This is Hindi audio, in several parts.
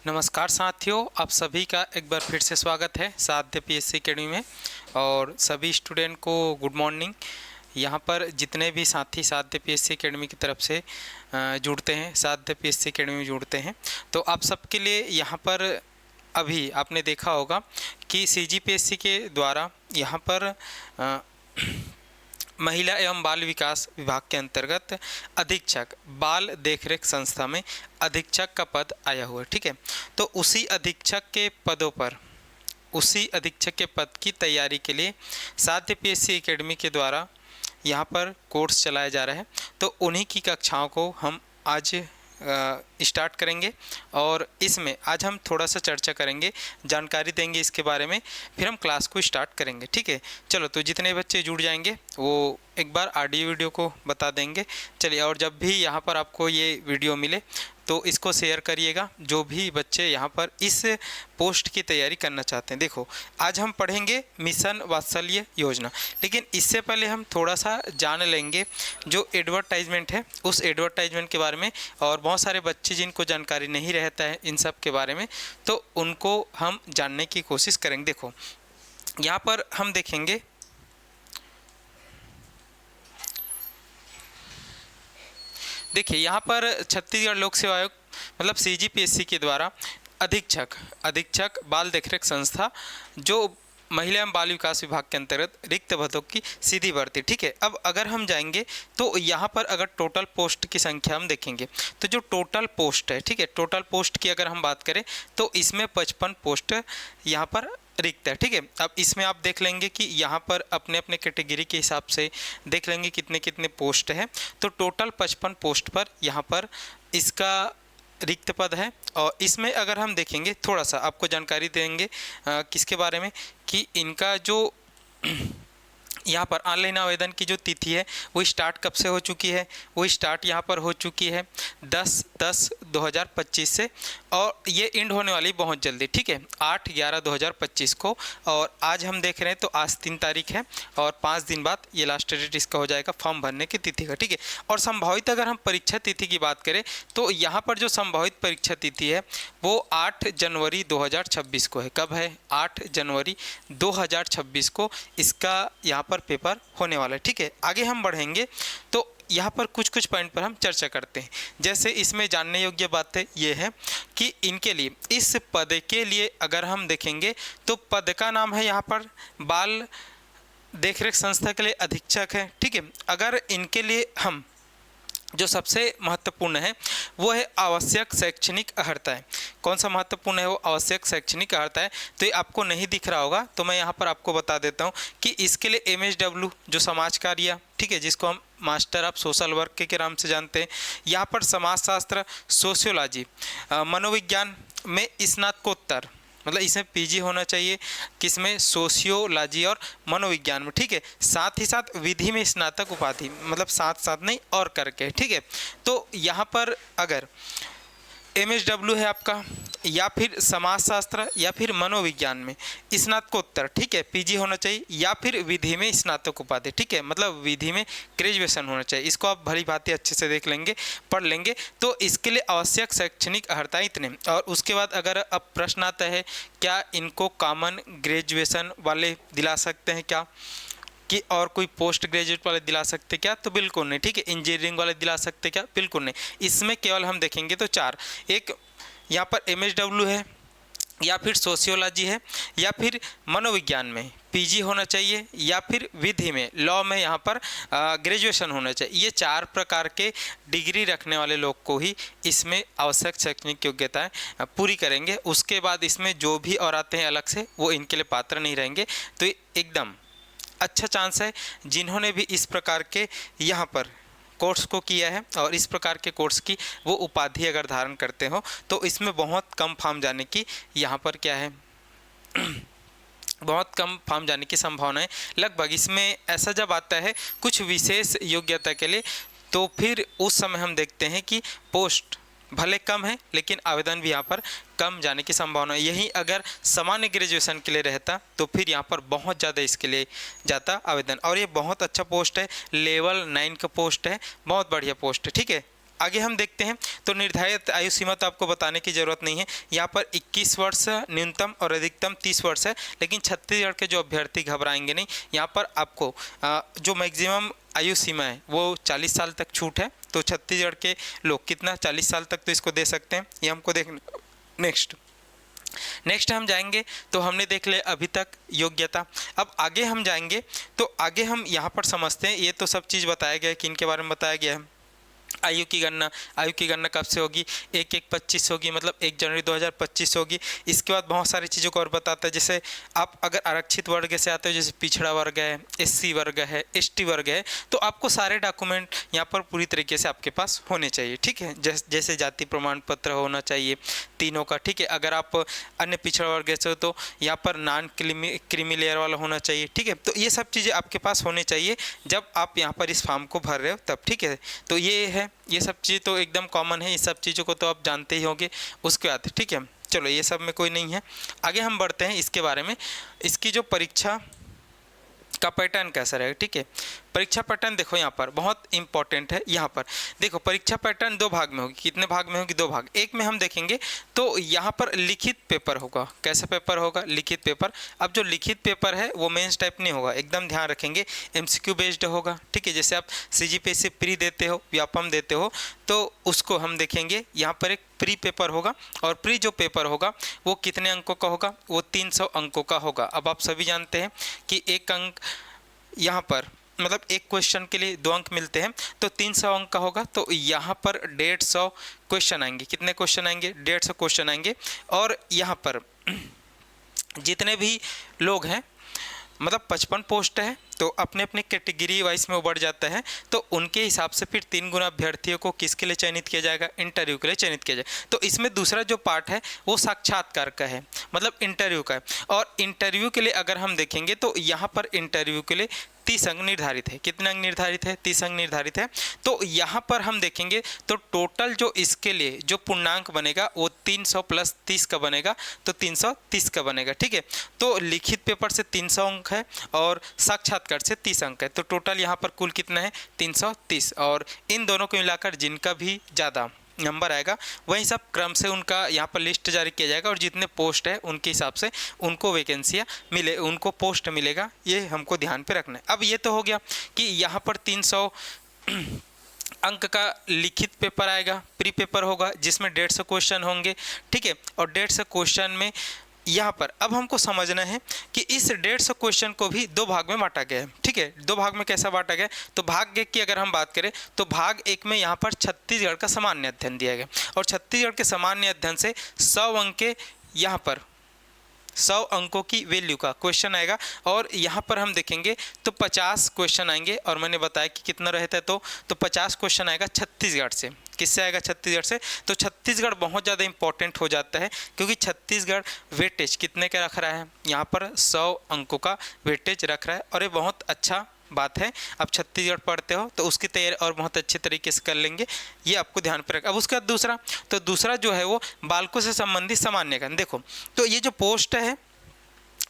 नमस्कार साथियों, आप सभी का एक बार फिर से स्वागत है साध्य पीएससी अकेडमी में। और सभी स्टूडेंट को गुड मॉर्निंग। यहाँ पर जितने भी साथी साध्य पीएससी अकेडमी की तरफ से जुड़ते हैं, साध्य पीएससी अकेडमी में जुड़ते हैं, तो आप सबके लिए यहाँ पर अभी आपने देखा होगा कि सीजीपीएससी के द्वारा यहाँ पर महिला एवं बाल विकास विभाग के अंतर्गत अधीक्षक बाल देखरेख संस्था में अधीक्षक का पद आया हुआ है। ठीक है, तो उसी अधीक्षक के पद की तैयारी के लिए साध्य पीएससी अकेडमी के द्वारा यहाँ पर कोर्स चलाया जा रहा है। तो उन्हीं की कक्षाओं को हम आज स्टार्ट करेंगे और इसमें आज हम थोड़ा सा चर्चा करेंगे, जानकारी देंगे इसके बारे में, फिर हम क्लास को स्टार्ट करेंगे। ठीक है, चलो तो जितने बच्चे जुड़ जाएंगे वो एक बार ऑडियो वीडियो को बता देंगे। चलिए, और जब भी यहाँ पर आपको ये वीडियो मिले तो इसको शेयर करिएगा, जो भी बच्चे यहाँ पर इस पोस्ट की तैयारी करना चाहते हैं। देखो, आज हम पढ़ेंगे मिशन वात्सल्य योजना, लेकिन इससे पहले हम थोड़ा सा जान लेंगे जो एडवर्टाइजमेंट है उस एडवर्टाइजमेंट के बारे में। और बहुत सारे बच्चे जिनको जानकारी नहीं रहता है इन सब के बारे में, तो उनको हम जानने की कोशिश करेंगे। देखो, यहाँ पर हम देखेंगे देखिए यहाँ पर छत्तीसगढ़ लोक सेवा आयोग मतलब सीजीपीएससी के द्वारा अधीक्षक बाल देखरेख संस्था जो महिला एवं बाल विकास विभाग के अंतर्गत रिक्त पदों की सीधी भर्ती। ठीक है, अब अगर हम जाएंगे तो यहाँ पर अगर टोटल पोस्ट की संख्या हम देखेंगे तो जो टोटल पोस्ट है, ठीक है, टोटल पोस्ट की अगर हम बात करें तो इसमें 55 पोस्ट यहाँ पर रिक्त है। ठीक है, अब इसमें आप देख लेंगे कि यहाँ पर अपने अपने कैटेगरी के हिसाब से देख लेंगे कितने कितने पोस्ट है। तो टोटल 55 पोस्ट पर यहाँ पर इसका रिक्त पद है। और इसमें अगर हम देखेंगे, थोड़ा सा आपको जानकारी देंगे किसके बारे में, कि इनका जो यहाँ पर ऑनलाइन आवेदन की जो तिथि है वो स्टार्ट कब से हो चुकी है, वो स्टार्ट यहाँ पर हो चुकी है 10/10/2025 से, और ये एंड होने वाली बहुत जल्दी। ठीक है, 8/11/2025 को। और आज हम देख रहे हैं तो आज 3 तारीख है और 5 दिन बाद ये लास्ट डेट इसका हो जाएगा फॉर्म भरने की तिथि का। ठीक है, और संभावित अगर हम परीक्षा तिथि की बात करें तो यहाँ पर जो संभावित परीक्षा तिथि है वो 8 जनवरी 2026 को है। कब है? 8 जनवरी 2026 को इसका यहाँ पर पेपर होने वाला है। ठीक है, आगे हम बढ़ेंगे तो यहाँ पर कुछ पॉइंट पर हम चर्चा करते हैं। जैसे इसमें जानने योग्य बातें ये है कि इनके लिए, इस पद के लिए अगर हम देखेंगे तो पद का नाम है यहाँ पर बाल देखरेख संस्था के लिए अधीक्षक है। ठीक है, अगर इनके लिए हम जो सबसे महत्वपूर्ण है वो है आवश्यक शैक्षणिक अर्हता है। कौन सा महत्वपूर्ण है? वो आवश्यक शैक्षणिक अर्हता है। तो ये आपको नहीं दिख रहा होगा तो मैं यहाँ पर आपको बता देता हूँ कि इसके लिए MSW जो समाज कार्य, ठीक है, जिसको हम मास्टर ऑफ सोशल वर्क के नाम से जानते हैं, यहाँ पर समाजशास्त्र, सोशियोलॉजी, मनोविज्ञान में स्नातकोत्तर, मतलब इसमें PG होना चाहिए, किसमें? सोशियोलॉजी और मनोविज्ञान में। ठीक है, साथ ही साथ विधि में स्नातक उपाधि, मतलब साथ नहीं और करके। ठीक है, तो यहाँ पर अगर MSW है आपका, या फिर समाजशास्त्र या फिर मनोविज्ञान में स्नातकोत्तर, ठीक है, PG होना चाहिए, या फिर विधि में स्नातक उपाधि। ठीक है, मतलब विधि में ग्रेजुएशन होना चाहिए। इसको आप भली भांति अच्छे से देख लेंगे, पढ़ लेंगे। तो इसके लिए आवश्यक शैक्षणिक अर्हता इतने। और उसके बाद अगर अब प्रश्न आता है क्या इनको कॉमन ग्रेजुएशन वाले दिला सकते हैं क्या, कि और कोई पोस्ट ग्रेजुएट वाले दिला सकते क्या? तो बिल्कुल नहीं। ठीक है, इंजीनियरिंग वाले दिला सकते क्या? बिल्कुल नहीं। इसमें केवल हम देखेंगे तो 4, एक यहाँ पर MSW है, या फिर सोशियोलॉजी है, या फिर मनोविज्ञान में PG होना चाहिए, या फिर विधि में लॉ में यहाँ पर ग्रेजुएशन होना चाहिए। ये 4 प्रकार के डिग्री रखने वाले लोग को ही इसमें आवश्यक शैक्षणिक योग्यताएं पूरी करेंगे। उसके बाद इसमें जो भी और आते हैं अलग से, वो इनके लिए पात्र नहीं रहेंगे। तो एकदम अच्छा चांस है जिन्होंने भी इस प्रकार के यहाँ पर कोर्स को किया है और इस प्रकार के कोर्स की वो उपाधि अगर धारण करते हो तो इसमें बहुत कम फॉर्म जाने की यहाँ पर क्या है बहुत कम फॉर्म जाने की संभावना है। लगभग इसमें ऐसा जब आता है कुछ विशेष योग्यता के लिए, तो फिर उस समय हम देखते हैं कि पोस्ट भले कम है लेकिन आवेदन भी यहाँ पर कम जाने की संभावना है। यही अगर सामान्य ग्रेजुएशन के लिए रहता तो फिर यहाँ पर बहुत ज़्यादा इसके लिए जाता आवेदन। और ये बहुत अच्छा पोस्ट है, लेवल 9 का पोस्ट है, बहुत बढ़िया पोस्ट है। ठीक है, आगे हम देखते हैं तो निर्धारित आयु सीमा तो आपको बताने की ज़रूरत नहीं है। यहाँ पर 21 वर्ष न्यूनतम और अधिकतम 30 वर्ष है, लेकिन छत्तीसगढ़ के जो अभ्यर्थी घबराएंगे नहीं। यहाँ पर आपको जो मैक्सिमम आयु सीमा है वो 40 साल तक छूट है। तो छत्तीसगढ़ के लोग कितना 40 साल तक तो इसको दे सकते हैं, ये हमको देखना। नेक्स्ट हम जाएंगे तो हमने देख लिया अभी तक योग्यता। अब आगे हम जाएंगे तो आगे हम यहाँ पर समझते हैं। ये तो सब चीज़ बताया गया है कि इनके बारे में बताया गया है। आयु की गणना कब से होगी? 1/1/25 होगी, मतलब 1 जनवरी 2025 होगी। इसके बाद बहुत सारी चीज़ों को और बताता है, जैसे आप अगर आरक्षित वर्ग से आते हो, जैसे पिछड़ा वर्ग है, SC वर्ग है, ST वर्ग है, तो आपको सारे डॉक्यूमेंट यहाँ पर पूरी तरीके से आपके पास होने चाहिए, ठीक है। जैसे जाति प्रमाण पत्र होना चाहिए तीनों का, ठीक है। अगर आप अन्य पिछड़ा वर्ग से हो तो यहाँ पर नॉन क्रीमी लेयर वाला होना चाहिए, ठीक है। तो ये सब चीज़ें आपके पास होने चाहिए जब आप यहाँ पर इस फॉर्म को भर रहे हो तब, ठीक है। तो ये है, ये सब चीज़ तो एकदम कॉमन है, इस सब चीज़ों को तो आप जानते ही होंगे। उसके बाद ठीक है, चलो ये सब में कोई नहीं है। आगे हम बढ़ते हैं इसके बारे में। इसकी जो परीक्षा का पैटर्न कैसा रहेगा, ठीक है। परीक्षा पैटर्न देखो यहाँ पर बहुत इंपॉर्टेंट है। यहाँ पर देखो परीक्षा पैटर्न 2 भाग में होगी। कितने भाग में होगी? 2 भाग। एक में हम देखेंगे तो यहाँ पर लिखित पेपर होगा। कैसा पेपर होगा? लिखित पेपर। अब जो लिखित पेपर है वो मेंस टाइप नहीं होगा, एकदम ध्यान रखेंगे, MCQ बेस्ड होगा, ठीक है। जैसे आप CGPSC प्री देते हो, व्यापम देते हो, तो उसको हम देखेंगे। यहाँ पर एक प्री पेपर होगा, और प्री जो पेपर होगा वो कितने अंकों का होगा? वो 300 अंकों का होगा। अब आप सभी जानते हैं कि एक अंक यहाँ पर मतलब एक क्वेश्चन के लिए 2 अंक मिलते हैं, तो 300 अंक का होगा। तो यहाँ पर 150 क्वेश्चन आएंगे। कितने क्वेश्चन आएंगे? 150 क्वेश्चन आएंगे। और यहाँ पर जितने भी लोग हैं, मतलब 55 पोस्ट है, तो अपने अपने कैटेगरी वाइज में वो बढ़ जाता है। तो उनके हिसाब से फिर 3 गुना अभ्यर्थियों को किसके लिए चयनित किया जाएगा? इंटरव्यू के लिए चयनित किया जाएगा। तो इसमें दूसरा जो पार्ट है वो साक्षात्कार का है, मतलब इंटरव्यू का है। और इंटरव्यू के लिए अगर हम देखेंगे तो यहाँ पर इंटरव्यू के लिए 30 अंक निर्धारित है। कितने अंक निर्धारित है? 30 अंक निर्धारित है। तो यहाँ पर हम देखेंगे तो टोटल जो इसके लिए जो पूर्णांक बनेगा वो 300 + 30 का बनेगा, तो 330 का बनेगा, ठीक है। तो लिखित पेपर से 300 अंक है और साक्षात्कार से 30 अंक है। तो टोटल यहाँ पर कुल कितना है? 330। और इन दोनों को मिलाकर जिनका भी ज़्यादा नंबर आएगा वही सब क्रम से उनका यहाँ पर लिस्ट जारी किया जाएगा, और जितने पोस्ट है उनके हिसाब से उनको वैकेंसियाँ मिले, उनको पोस्ट मिलेगा। ये हमको ध्यान पे रखना है। अब ये तो हो गया कि यहाँ पर 300 अंक का लिखित पेपर आएगा, प्री पेपर होगा जिसमें 150 क्वेश्चन होंगे, ठीक है। और 150 क्वेश्चन में यहाँ पर अब हमको समझना है कि इस 150 क्वेश्चन को भी 2 भाग में बांटा गया है, ठीक है। 2 भाग में कैसा बांटा गया? तो भाग 1 की अगर हम बात करें तो भाग 1 में यहाँ पर छत्तीसगढ़ का सामान्य अध्ययन दिया गया, और छत्तीसगढ़ के सामान्य अध्ययन से 100 अंक के यहाँ पर 100 अंकों की वैल्यू का क्वेश्चन आएगा। और यहाँ पर हम देखेंगे तो 50 क्वेश्चन आएंगे, और मैंने बताया कि कितना रहता है तो 50 क्वेश्चन आएगा छत्तीसगढ़ से। किससे आएगा? छत्तीसगढ़ से। तो छत्तीसगढ़ बहुत ज़्यादा इंपॉर्टेंट हो जाता है, क्योंकि छत्तीसगढ़ वेटेज कितने का रख रहा है? यहाँ पर 100 अंकों का वेटेज रख रहा है, और ये बहुत अच्छा बात है। आप छत्तीसगढ़ पढ़ते हो तो उसकी तैयारी और बहुत अच्छे तरीके से कर लेंगे, ये आपको ध्यान पर रखें। अब उसके बाद दूसरा जो है वो बालकों से संबंधित सामान्य ज्ञान। देखो तो ये जो पोस्ट है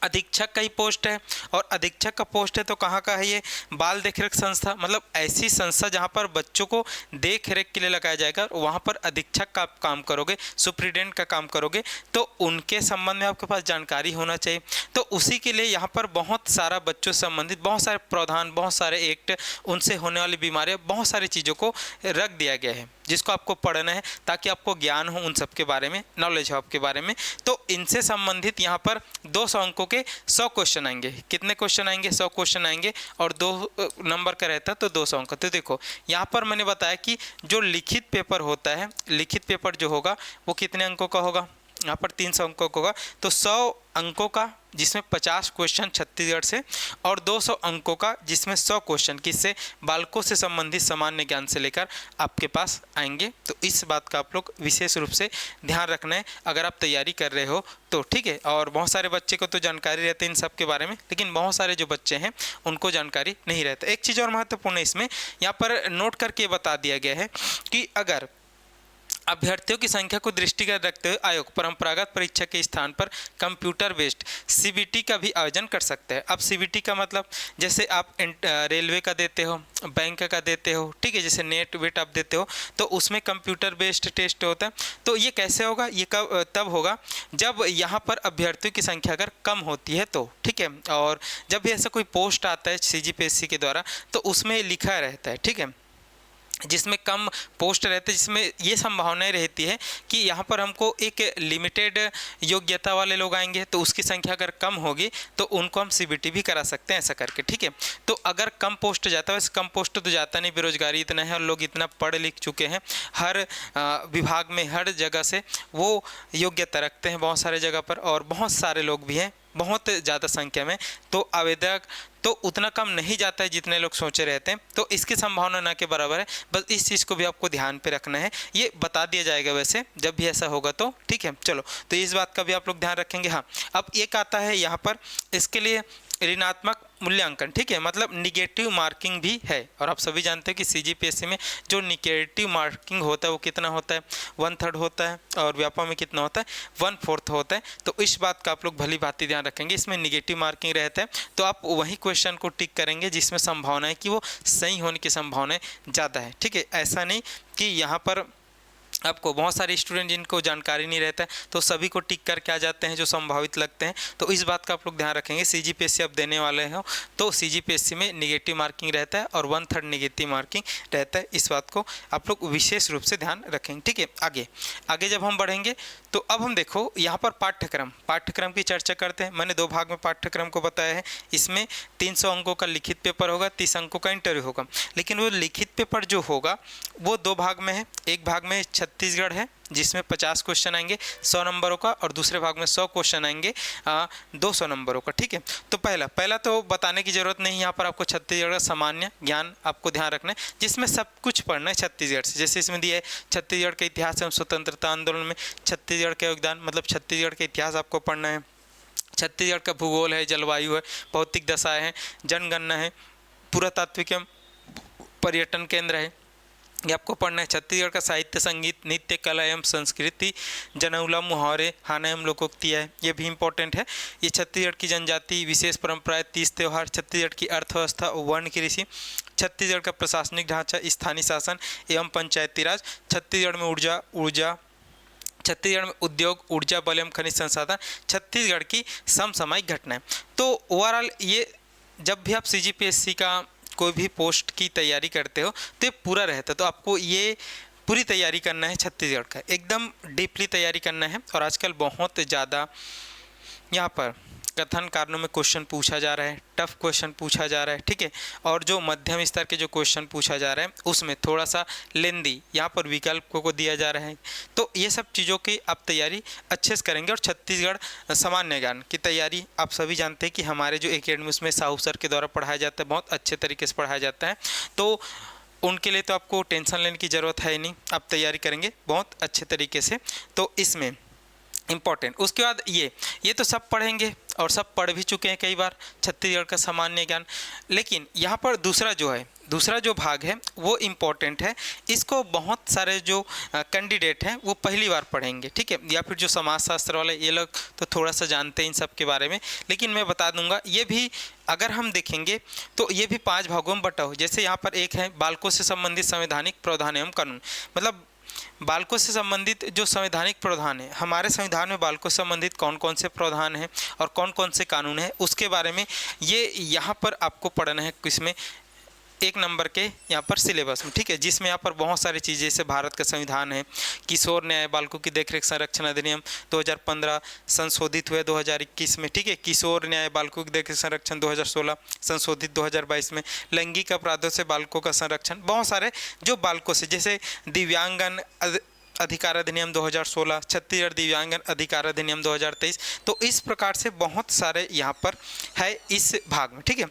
अधीक्षक का ही पोस्ट है, और अधीक्षक का पोस्ट है तो कहाँ का है? ये बाल देखरेख संस्था, मतलब ऐसी संस्था जहाँ पर बच्चों को देख रेख के लिए लगाया जाएगा, और वहाँ पर अधीक्षक का काम करोगे, सुप्रिटेंडेंट का काम करोगे, तो उनके संबंध में आपके पास जानकारी होना चाहिए। तो उसी के लिए यहाँ पर बहुत सारा बच्चों से संबंधित बहुत सारे प्रावधान, बहुत सारे एक्ट, उनसे होने वाली बीमारियाँ, बहुत सारी चीज़ों को रख दिया गया है, जिसको आपको पढ़ना है ताकि आपको ज्ञान हो उन सब के बारे में, नॉलेज हो आपके बारे में। तो इनसे संबंधित यहाँ पर 200 अंकों के 100 क्वेश्चन आएंगे। कितने क्वेश्चन आएंगे? 100 क्वेश्चन आएंगे, और 2 नंबर का रहता है तो 200 अंक। तो देखो यहाँ पर मैंने बताया कि जो लिखित पेपर होता है, लिखित पेपर जो होगा वो कितने अंकों का होगा? यहाँ पर 300 अंकों का होगा। तो 100 अंकों का जिसमें 50 क्वेश्चन छत्तीसगढ़ से, और 200 अंकों का जिसमें 100 क्वेश्चन किससे? बालकों से संबंधित सामान्य ज्ञान से लेकर आपके पास आएंगे। तो इस बात का आप लोग विशेष रूप से ध्यान रखना है अगर आप तैयारी कर रहे हो तो, ठीक है। और बहुत सारे बच्चे को तो जानकारी रहती है इन सब के बारे में, लेकिन बहुत सारे जो बच्चे हैं उनको जानकारी नहीं रहता। एक चीज़ और महत्वपूर्ण है इसमें, यहाँ पर नोट करके बता दिया गया है कि अगर अभ्यर्थियों की संख्या को दृष्टिगत रखते हुए आयोग परंपरागत परीक्षा के स्थान पर कंप्यूटर बेस्ड सीबीटी का भी आयोजन कर सकते हैं। अब सीबीटी का मतलब जैसे आप रेलवे का देते हो, बैंक का देते हो, ठीक है, जैसे नेट वेट आप देते हो तो उसमें कंप्यूटर बेस्ड टेस्ट होता है। तो ये कैसे होगा, ये कब तब होगा जब यहाँ पर अभ्यर्थियों की संख्या अगर कम होती है तो, ठीक है। और जब भी ऐसा कोई पोस्ट आता है सीजीपीएससी के द्वारा तो उसमें लिखा रहता है, ठीक है, जिसमें कम पोस्ट रहते हैं, जिसमें ये संभावनाएं रहती है कि यहाँ पर हमको एक लिमिटेड योग्यता वाले लोग आएंगे तो उसकी संख्या अगर कम होगी तो उनको हम सीबीटी भी करा सकते हैं, ऐसा करके, ठीक है। तो अगर कम पोस्ट जाता है, वैसे कम पोस्ट तो जाता नहीं, बेरोजगारी इतना है और लोग इतना पढ़ लिख चुके हैं, हर विभाग में हर जगह से वो योग्यता रखते हैं बहुत सारे जगह पर, और बहुत सारे लोग भी हैं बहुत ज़्यादा संख्या में, तो आवेदक तो उतना कम नहीं जाता है जितने लोग सोचे रहते हैं। तो इसकी संभावना ना के बराबर है, बस इस चीज़ को भी आपको ध्यान पे रखना है, ये बता दिया जाएगा वैसे जब भी ऐसा होगा तो, ठीक है। चलो, तो इस बात का भी आप लोग ध्यान रखेंगे। हाँ, अब एक आता है यहाँ पर, इसके लिए ऋणात्मक मूल्यांकन, ठीक है, मतलब निगेटिव मार्किंग भी है। और आप सभी जानते हैं कि सीजीपीएससी में जो निगेटिव मार्किंग होता है वो कितना होता है, 1/3 होता है, और व्यापा में कितना होता है, 1/4 होता है। तो इस बात का आप लोग भली भांति ध्यान रखेंगे, इसमें निगेटिव मार्किंग रहता है तो आप वही क्वेश्चन को टिक करेंगे जिसमें संभावना है कि वो सही होने की संभावना ज़्यादा है, ठीक है। ऐसा नहीं कि यहाँ पर आपको बहुत सारे स्टूडेंट जिनको जानकारी नहीं रहता है तो सभी को टिक करके आ जाते हैं जो संभावित लगते हैं। तो इस बात का आप लोग ध्यान रखेंगे, सीजीपीएससी आप देने वाले हो तो सीजीपीएससी में निगेटिव मार्किंग रहता है और 1/3 निगेटिव मार्किंग रहता है, इस बात को आप लोग विशेष रूप से ध्यान रखेंगे, ठीक है। आगे जब हम बढ़ेंगे तो अब हम देखो यहाँ पर पाठ्यक्रम की चर्चा करते हैं। मैंने 2 भाग में पाठ्यक्रम को बताया है, इसमें 300 अंकों का लिखित पेपर होगा, 30 अंकों का इंटरव्यू होगा। लेकिन वो लिखित पेपर जो होगा वो 2 भाग में है, एक भाग में छत्तीसगढ़ है जिसमें 50 क्वेश्चन आएंगे 100 नंबरों का, और दूसरे भाग में 100 क्वेश्चन आएंगे 200 नंबरों का, ठीक है। तो पहला तो बताने की जरूरत नहीं, यहाँ पर आपको छत्तीसगढ़ का सामान्य ज्ञान आपको ध्यान रखना है जिसमें सब कुछ पढ़ना है छत्तीसगढ़ से। जैसे इसमें दिया है छत्तीसगढ़ के इतिहास एवं स्वतंत्रता आंदोलन में छत्तीसगढ़ का योगदान, मतलब छत्तीसगढ़ के इतिहास आपको पढ़ना है। छत्तीसगढ़ का भूगोल है, जलवायु है, भौतिक दशाएँ हैं, जनगणना है, पुरातात्विक एवं पर्यटन केंद्र है, ये आपको पढ़ना है। छत्तीसगढ़ का साहित्य, संगीत, नृत्य, कला एवं संस्कृति, जनौला, मुहावरे, हाना एवं लोकोक्ति है, ये भी इंपॉर्टेंट है। ये छत्तीसगढ़ की जनजाति, विशेष परंपराएं, 30 त्यौहार, छत्तीसगढ़ की अर्थव्यवस्था, वर्ण कृषि, छत्तीसगढ़ का प्रशासनिक ढांचा, स्थानीय शासन एवं पंचायती राज, छत्तीसगढ़ में ऊर्जा, छत्तीसगढ़ में उद्योग, ऊर्जा, बल एवं खनिज संसाधन, छत्तीसगढ़ की समसामयिक घटनाएं। तो ओवरऑल ये जब भी आप सीजीपीएससी का कोई भी पोस्ट की तैयारी करते हो तो ये पूरा रहता है, तो आपको ये पूरी तैयारी करना है छत्तीसगढ़ का, एकदम डीपली तैयारी करना है। और आजकल बहुत ज़्यादा यहाँ पर कथन कारणों में क्वेश्चन पूछा जा रहा है, टफ क्वेश्चन पूछा जा रहा है, ठीक है। और जो मध्यम स्तर के जो क्वेश्चन पूछा जा रहा है उसमें थोड़ा सा लेंदी यहाँ पर विकल्पों को दिया जा रहा है। तो ये सब चीज़ों की आप तैयारी अच्छे से करेंगे। और छत्तीसगढ़ सामान्य ज्ञान की तैयारी आप सभी जानते हैं कि हमारे जो एकेडमी उसमें साहू सर के द्वारा पढ़ाया जाता है, बहुत अच्छे तरीके से पढ़ाया जाता है, तो उनके लिए तो आपको टेंशन लेने की ज़रूरत है ही नहीं, आप तैयारी करेंगे बहुत अच्छे तरीके से। तो इसमें इम्पॉर्टेंट, उसके बाद ये तो सब पढ़ेंगे और सब पढ़ भी चुके हैं कई बार छत्तीसगढ़ का सामान्य ज्ञान। लेकिन यहाँ पर दूसरा जो भाग है वो इम्पॉर्टेंट है, इसको बहुत सारे जो कैंडिडेट हैं वो पहली बार पढ़ेंगे, ठीक है, या फिर जो समाजशास्त्र वाले ये लोग तो थोड़ा सा जानते हैं इन सब के बारे में। लेकिन मैं बता दूंगा, ये भी अगर हम देखेंगे तो ये भी 5 भागों में बटा हो। जैसे यहाँ पर एक है बालकों से संबंधित संवैधानिक प्रावधान एवं कानून, मतलब बालकों से संबंधित जो संवैधानिक प्रावधान है, हमारे संविधान में बालकों से संबंधित कौन कौन से प्रावधान हैं और कौन कौन से कानून हैं उसके बारे में ये यहाँ पर आपको पढ़ना है, किसमें 1 नंबर के यहाँ पर सिलेबस में, ठीक है, जिसमें यहाँ पर बहुत सारी चीज़ें, जैसे भारत का संविधान है, किशोर न्याय बालकों की देखरेख संरक्षण अधिनियम 2015 संशोधित हुए 2021 में, ठीक है, किशोर न्याय बालकों की देखरेख संरक्षण 2016 संशोधित 2022 में, लैंगिक अपराधों से बालकों का संरक्षण, बहुत सारे जो बालकों से, जैसे दिव्यांगन अधिकार अधिनियम 2016, छत्तीसगढ़ दिव्यांगन अधिकार अधिनियम 2023। तो इस प्रकार से बहुत सारे यहाँ पर है इस भाग में, ठीक है।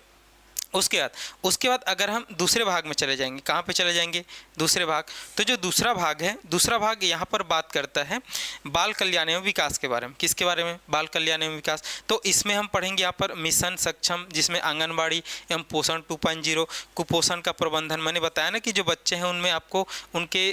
उसके बाद अगर हम दूसरे भाग में चले जाएंगे, कहाँ पे चले जाएंगे, दूसरे भाग, तो जो दूसरा भाग यहाँ पर बात करता है बाल कल्याण एवं विकास के बारे में। किसके बारे में, बाल कल्याण एवं विकास। तो इसमें हम पढ़ेंगे यहाँ पर मिशन सक्षम, जिसमें आंगनबाड़ी एवं पोषण 2.0, कुपोषण का प्रबंधन। मैंने बताया ना कि जो बच्चे हैं उनमें आपको उनके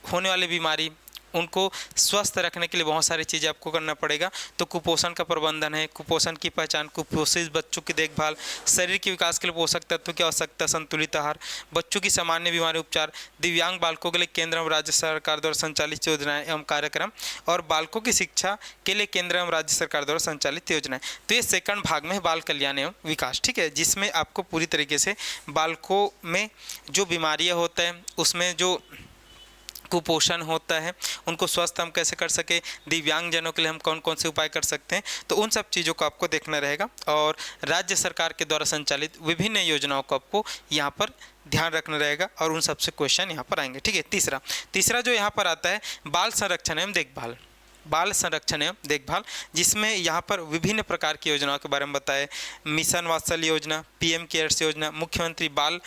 होने वाली बीमारी, उनको स्वस्थ रखने के लिए बहुत सारी चीज़ें आपको करना पड़ेगा। तो कुपोषण का प्रबंधन है, कुपोषण की पहचान, कुपोषित बच्चों की देखभाल, शरीर के विकास के लिए पोषक तत्व की आवश्यकता, संतुलित आहार, बच्चों की सामान्य बीमारी उपचार, दिव्यांग बालकों के लिए केंद्र एवं राज्य सरकार द्वारा संचालित योजनाएं एवं कार्यक्रम, और बालकों की शिक्षा के लिए केंद्र एवं राज्य सरकार द्वारा संचालित योजनाएं। तो ये सेकंड भाग में है बाल कल्याण एवं विकास, ठीक है, जिसमें आपको पूरी तरीके से बालकों में जो बीमारियां होता है, उसमें जो कुपोषण होता है, उनको स्वस्थ हम कैसे कर सके, दिव्यांगजनों के लिए हम कौन कौन से उपाय कर सकते हैं, तो उन सब चीज़ों को आपको देखना रहेगा। और राज्य सरकार के द्वारा संचालित विभिन्न योजनाओं को आपको यहाँ पर ध्यान रखना रहेगा और उन सबसे क्वेश्चन यहाँ पर आएंगे, ठीक है। तीसरा जो यहाँ पर आता है बाल संरक्षण एवं देखभाल, बाल संरक्षण एवं देखभाल, जिसमें यहाँ पर विभिन्न प्रकार की योजनाओं के बारे में बताए, मिशन वात्सल्य योजना, पीएम केयर्स योजना, मुख्यमंत्री बाल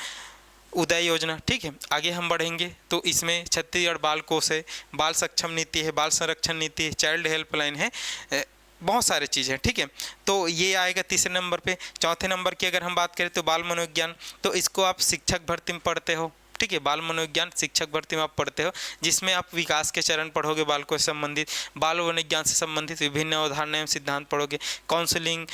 उदय योजना, ठीक है। आगे हम बढ़ेंगे तो इसमें छत्तीसगढ़ बाल कोष है, बाल सक्षम नीति है, बाल संरक्षण नीति है, चाइल्ड हेल्पलाइन है, बहुत सारी चीज़ें हैं, ठीक है। तो ये आएगा तीसरे नंबर पे। चौथे नंबर की अगर हम बात करें तो बाल मनोविज्ञान, तो इसको आप शिक्षक भर्ती में पढ़ते हो, ठीक है, बाल मनोविज्ञान शिक्षक भर्ती में आप पढ़ते हो, जिसमें आप विकास के चरण पढ़ोगे, बालकों से संबंधित, बाल मनोविज्ञान से संबंधित विभिन्न अवधारणाएं एवं सिद्धांत पढ़ोगे, काउंसलिंग,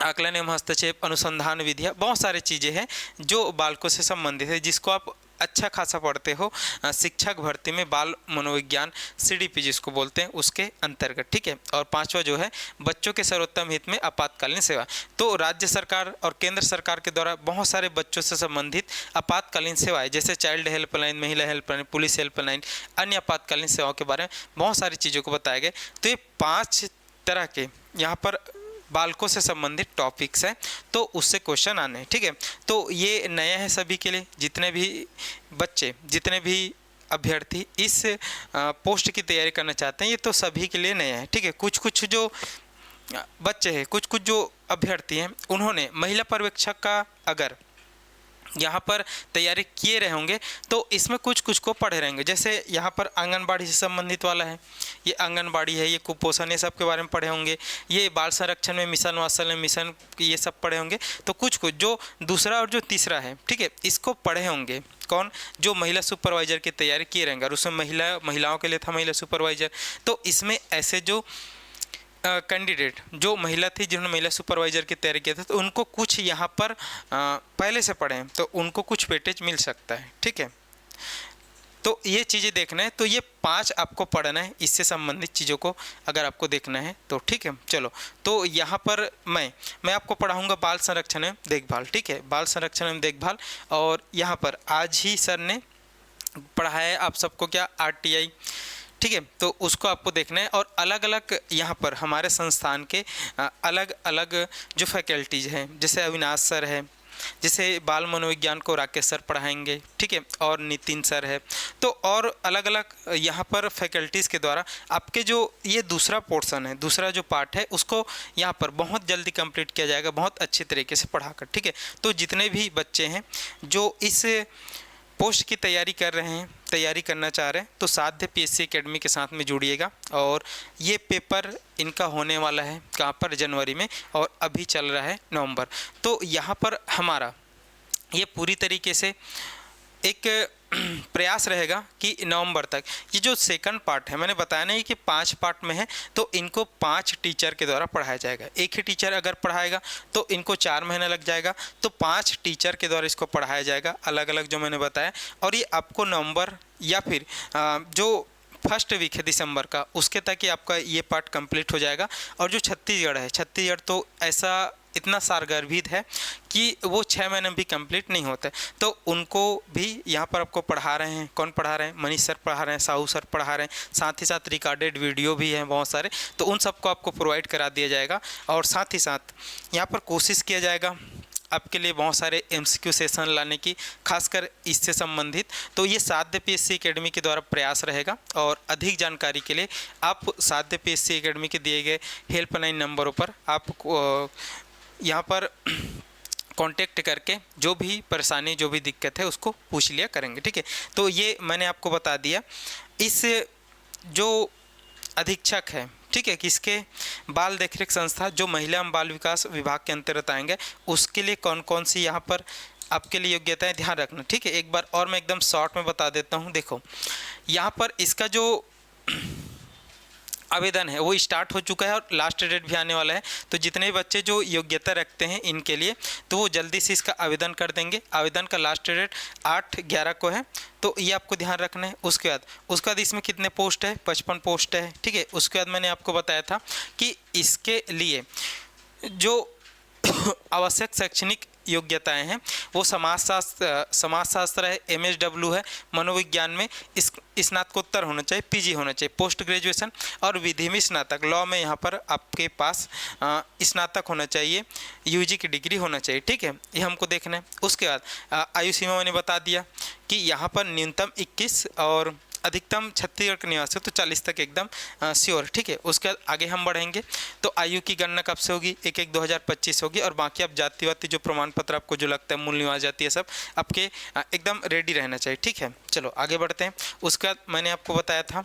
आकलन एवं हस्तक्षेप, अनुसंधान विधियाँ, बहुत सारी चीज़ें हैं जो बालकों से संबंधित है, जिसको आप अच्छा खासा पढ़ते हो शिक्षक भर्ती में, बाल मनोविज्ञान सीडीपी जिसको बोलते हैं उसके अंतर्गत, ठीक है। और पांचवा जो है बच्चों के सर्वोत्तम हित में आपातकालीन सेवा, तो राज्य सरकार और केंद्र सरकार के द्वारा बहुत सारे बच्चों से संबंधित आपातकालीन सेवाएं, जैसे चाइल्ड हेल्पलाइन, महिला हेल्पलाइन, पुलिस हेल्पलाइन, अन्य आपातकालीन सेवाओं के बारे में बहुत सारी चीज़ों को बताया गया। तो ये 5 तरह के यहाँ पर बालकों से संबंधित टॉपिक्स हैं, तो उससे क्वेश्चन आने हैं, ठीक है। तो ये नया है सभी के लिए, जितने भी बच्चे, जितने भी अभ्यर्थी इस पोस्ट की तैयारी करना चाहते हैं, ये तो सभी के लिए नया है, ठीक है। कुछ कुछ जो बच्चे हैं, कुछ कुछ जो अभ्यर्थी हैं, उन्होंने महिला पर्यवेक्षक का अगर यहाँ पर तैयारी किए रहे होंगे तो इसमें कुछ कुछ को पढ़े रहेंगे। जैसे यहाँ पर आंगनबाड़ी से संबंधित वाला है, ये आंगनबाड़ी है, ये कुपोषण, ये सब के बारे में पढ़े होंगे, ये बाल संरक्षण में मिशन वात्सल्य मिशन, ये सब पढ़े होंगे। तो कुछ कुछ जो दूसरा और जो तीसरा है, ठीक है, इसको पढ़े होंगे कौन, जो महिला सुपरवाइजर की तैयारी किए रहेंगे, और उसमें महिलाओं के लिए था महिला सुपरवाइजर। तो इसमें ऐसे जो कैंडिडेट जो महिला थी जिन्होंने महिला सुपरवाइजर की तैयारी किया था, तो उनको कुछ यहाँ पर पहले से पढ़े हैं, तो उनको कुछ वेटेज मिल सकता है, ठीक है। तो ये चीज़ें देखना है, तो ये 5 आपको पढ़ना है, इससे संबंधित चीज़ों को अगर आपको देखना है तो, ठीक है। चलो, तो यहाँ पर मैं आपको पढ़ाऊँगा बाल संरक्षण एवं देखभाल, ठीक है, बाल संरक्षण एवं देखभाल। और यहाँ पर आज ही सर ने पढ़ाया है आप सबको क्या, RTI, ठीक है, तो उसको आपको देखना है। और अलग अलग यहाँ पर हमारे संस्थान के अलग अलग जो फैकल्टीज़ हैं, जैसे अविनाश सर है, जैसे बाल मनोविज्ञान को राकेश सर पढ़ाएंगे, ठीक है, और नितिन सर है। तो और अलग अलग यहाँ पर फैकल्टीज़ के द्वारा आपके जो ये दूसरा पोर्शन है, दूसरा जो पार्ट है, उसको यहाँ पर बहुत जल्दी कंप्लीट किया जाएगा, बहुत अच्छे तरीके से पढ़ाकर, ठीक है। तो जितने भी बच्चे हैं जो इस पोस्ट की तैयारी कर रहे हैं, तैयारी करना चाह रहे हैं, तो साध्य PSC एकेडमी के साथ में जुड़िएगा। और ये पेपर इनका होने वाला है कहाँ पर, जनवरी में, और अभी चल रहा है नवंबर। तो यहाँ पर हमारा ये पूरी तरीके से एक प्रयास रहेगा कि नवंबर तक ये जो सेकंड पार्ट है, मैंने बताया नहीं कि 5 पार्ट में है, तो इनको 5 टीचर के द्वारा पढ़ाया जाएगा। एक ही टीचर अगर पढ़ाएगा तो इनको 4 महीने लग जाएगा, तो 5 टीचर के द्वारा इसको पढ़ाया जाएगा, अलग अलग जो मैंने बताया। और ये आपको नवंबर या फिर जो फर्स्ट वीक है दिसंबर का, उसके तक ही आपका ये पार्ट कंप्लीट हो जाएगा। और जो छत्तीसगढ़ है, छत्तीसगढ़ तो ऐसा इतना सारगर्भित है कि वो 6 महीने भी कंप्लीट नहीं होते, तो उनको भी यहाँ पर आपको पढ़ा रहे हैं। कौन पढ़ा रहे हैं? मनीष सर पढ़ा रहे हैं, साहू सर पढ़ा रहे हैं, साथ ही साथ रिकॉर्डेड वीडियो भी हैं बहुत सारे, तो उन सबको आपको प्रोवाइड करा दिया जाएगा। और साथ ही साथ यहाँ पर कोशिश किया जाएगा आपके लिए बहुत सारे MCQ सेशन लाने की, खासकर इससे संबंधित। तो ये साध्य PSC एकेडमी के द्वारा प्रयास रहेगा। और अधिक जानकारी के लिए आप साध्य PSC एकेडमी के दिए गए हेल्पलाइन नंबरों पर आप यहाँ पर कांटेक्ट करके जो भी परेशानी, जो भी दिक्कत है, उसको पूछ लिया करेंगे, ठीक है। तो ये मैंने आपको बता दिया। इस जो अधीक्षक है, ठीक है, किसके, बाल देखरेख संस्था जो महिला एवं बाल विकास विभाग के अंतर्गत आएंगे, उसके लिए कौन कौन सी यहाँ पर आपके लिए योग्यताएं ध्यान रखना, ठीक है। एक बार और मैं एकदम शॉर्ट में बता देता हूँ। देखो यहाँ पर इसका जो आवेदन है वो स्टार्ट हो चुका है और लास्ट डेट भी आने वाला है। तो जितने भी बच्चे जो योग्यता रखते हैं इनके लिए, तो वो जल्दी से इसका आवेदन कर देंगे। आवेदन का लास्ट डेट 8/11 को है, तो ये आपको ध्यान रखना है। उसके बाद इसमें कितने पोस्ट है? 55 पोस्ट है, ठीक है। उसके बाद मैंने आपको बताया था कि इसके लिए जो आवश्यक शैक्षणिक योग्यताएं हैं वो समाजशास्त्र है, MSW है, मनोविज्ञान में स्नातकोत्तर होना चाहिए, PG होना चाहिए, पोस्ट ग्रेजुएशन, और विधि में स्नातक, लॉ में यहाँ पर आपके पास स्नातक होना चाहिए, UG की डिग्री होना चाहिए, ठीक है। ये हमको देखना है। उसके बाद आयु सीमा मैंने बता दिया कि यहाँ पर न्यूनतम 21 और अधिकतम छत्तीसगढ़ के निवासी तो 40 तक एकदम श्योर, ठीक है। उसके बाद आगे हम बढ़ेंगे तो आयु की गणना कब से होगी? 1/1/2025 होगी। और बाकी आप जाति वाति जो प्रमाण पत्र आपको जो लगता है, मूल निवास जाति, है सब आपके एकदम रेडी रहना चाहिए, ठीक है। चलो आगे बढ़ते हैं। उसके बाद मैंने आपको बताया था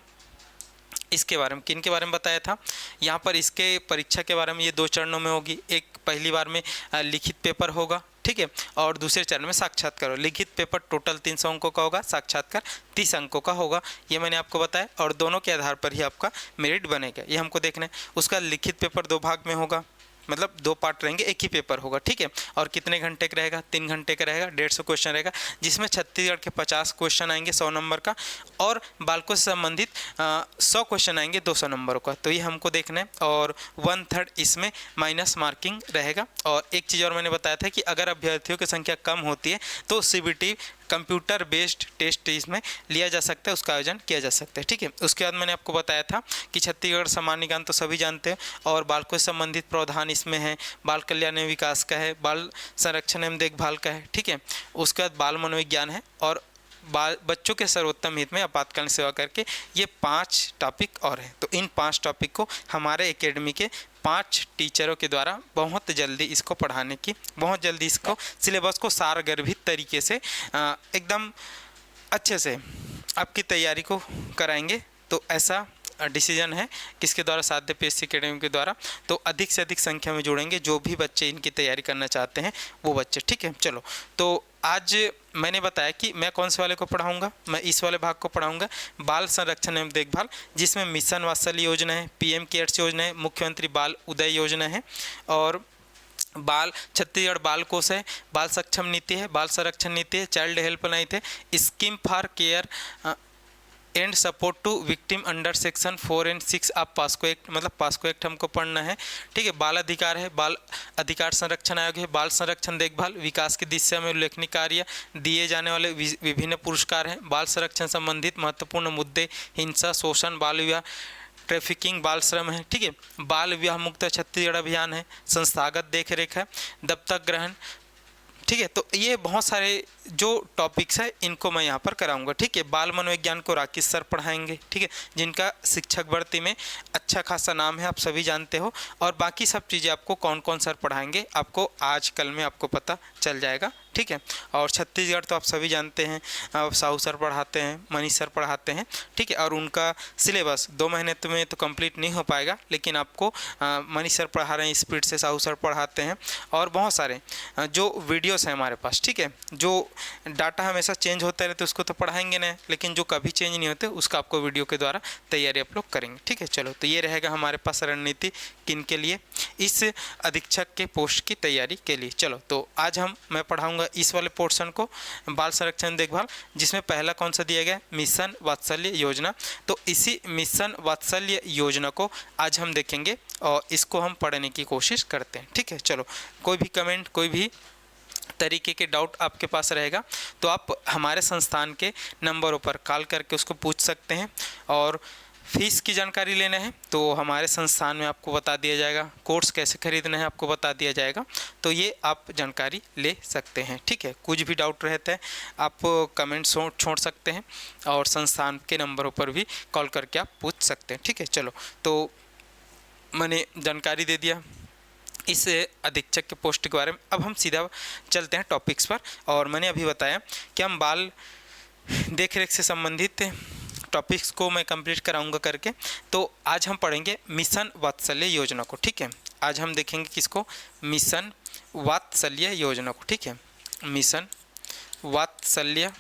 इसके बारे में, किन के बारे में बताया था यहाँ पर, इसके परीक्षा के बारे में। ये 2 चरणों में होगी। एक पहली बार में लिखित पेपर होगा, ठीक है, और दूसरे चरण में साक्षात्कार। लिखित पेपर टोटल 300 अंकों का होगा, साक्षात्कार 30 अंकों का होगा, ये मैंने आपको बताया। और दोनों के आधार पर ही आपका मेरिट बनेगा, ये हमको देखना है। उसका लिखित पेपर 2 भाग में होगा, मतलब 2 पार्ट रहेंगे, एक ही पेपर होगा, ठीक है। और कितने घंटे का रहेगा? 3 घंटे का रहेगा, 150 क्वेश्चन रहेगा, जिसमें छत्तीसगढ़ के 50 क्वेश्चन आएंगे 100 नंबर का, और बालकों से संबंधित 100 क्वेश्चन आएंगे 200 नंबरों का। तो ये हमको देखना है। और 1/3 इसमें माइनस मार्किंग रहेगा। और एक चीज़ और मैंने बताया था कि अगर अभ्यर्थियों की संख्या कम होती है तो CBT कंप्यूटर बेस्ड टेस्ट इसमें लिया जा सकता है, उसका आयोजन किया जा सकता है, ठीक है। उसके बाद मैंने आपको बताया था कि छत्तीसगढ़ सामान्य ज्ञान तो सभी जानते हैं, और बालकों से संबंधित प्रावधान इसमें है, बाल कल्याण एवं विकास का है, बाल संरक्षण एवं देखभाल का है, ठीक है। उसके बाद बाल मनोविज्ञान है, और बच्चों के सर्वोत्तम हित में आपातकालीन सेवा करके, ये 5 टॉपिक और हैं। तो इन 5 टॉपिक को हमारे एकेडमी के 5 टीचरों के द्वारा बहुत जल्दी इसको पढ़ाने की, बहुत जल्दी इसको सिलेबस को सारगर्भित तरीके से एकदम अच्छे से आपकी तैयारी को कराएंगे। तो ऐसा डिसीजन है किसके द्वारा? साध्य PSC एकेडमी के द्वारा। तो अधिक से अधिक संख्या में जोड़ेंगे जो भी बच्चे इनकी तैयारी करना चाहते हैं वो बच्चे, ठीक है। चलो, तो आज मैंने बताया कि मैं कौन से वाले को पढ़ाऊंगा। मैं इस वाले भाग को पढ़ाऊंगा, बाल संरक्षण एवं देखभाल, जिसमें मिशन वात्सल्य योजना है, PM केयर्स योजना है, मुख्यमंत्री बाल उदय योजना है, और छत्तीसगढ़ बाल कोष है, बाल सक्षम नीति है, बाल संरक्षण नीति है, चाइल्ड हेल्पलाइन है, scheme for care and support to victim under section 4 और 6 आप पास्को एक्ट, मतलब पास्को एक्ट हमको पढ़ना है, ठीक है। बाल अधिकार है, बाल अधिकार संरक्षण आयोग है, बाल संरक्षण देखभाल, विकास की दिशा में उल्लेखनीय कार्य दिए जाने वाले विभिन्न पुरस्कार हैं, बाल संरक्षण संबंधित महत्वपूर्ण मुद्दे, हिंसा, शोषण, बाल विवाह, ट्रैफिकिंग, बाल श्रम है, ठीक है। बाल विवाह मुक्त छत्तीसगढ़ अभियान है, संस्थागत देखरेख है, दत्तक ग्रहण, ठीक है। तो ये बहुत सारे जो टॉपिक्स है इनको मैं यहाँ पर कराऊंगा, ठीक है। बाल मनोविज्ञान को राकेश सर पढ़ाएंगे, ठीक है, जिनका शिक्षक भर्ती में अच्छा खासा नाम है, आप सभी जानते हो। और बाकी सब चीज़ें आपको कौन कौन सर पढ़ाएंगे आपको आज कल में आपको पता चल जाएगा, ठीक है। और छत्तीसगढ़ तो आप सभी जानते हैं, साहू सर पढ़ाते हैं, मनीष सर पढ़ाते हैं, ठीक है। और उनका सिलेबस 2 महीने में तो कंप्लीट नहीं हो पाएगा, लेकिन आपको मनीष सर पढ़ा रहे हैं स्पीड से, साहू सर पढ़ाते हैं, और बहुत सारे जो वीडियोस हैं हमारे पास, ठीक है। जो डाटा हमेशा चेंज होता रहता है उसको तो पढ़ाएंगे नहीं, लेकिन जो कभी चेंज नहीं होते उसका आपको वीडियो के द्वारा तैयारी आप लोग करेंगे, ठीक है। चलो, तो ये रहेगा हमारे पास रणनीति किन के लिए, इस अधीक्षक के पोस्ट की तैयारी के लिए। चलो, तो आज मैं पढ़ाऊंगा इस वाले पोर्शन को, बाल संरक्षण देखभाल, जिसमें पहला कौन सा दिया गया? मिशन वात्सल्य योजना। तो इसी मिशन वात्सल्य योजना को आज हम देखेंगे और इसको हम पढ़ने की कोशिश करते हैं, ठीक है। चलो, कोई भी कमेंट, कोई भी तरीके के डाउट आपके पास रहेगा तो आप हमारे संस्थान के नंबरों पर कॉल करके उसको पूछ सकते हैं। और फीस की जानकारी लेना है तो हमारे संस्थान में आपको बता दिया जाएगा, कोर्स कैसे खरीदना है आपको बता दिया जाएगा, तो ये आप जानकारी ले सकते हैं, ठीक है। कुछ भी डाउट रहता है आप कमेंट छोड़ सकते हैं और संस्थान के नंबरों पर भी कॉल करके आप पूछ सकते हैं, ठीक है। चलो, तो मैंने जानकारी दे दिया इस अधीक्षक के पोस्ट के बारे में। अब हम सीधा चलते हैं टॉपिक्स पर। और मैंने अभी बताया कि हम बाल देखरेख से संबंधित टॉपिक्स को मैं कंप्लीट कराऊंगा करके। तो आज हम पढ़ेंगे मिशन वात्सल्य योजना को, ठीक है। आज हम देखेंगे किसको? मिशन वात्सल्य योजना को, ठीक है। मिशन वात्सल्य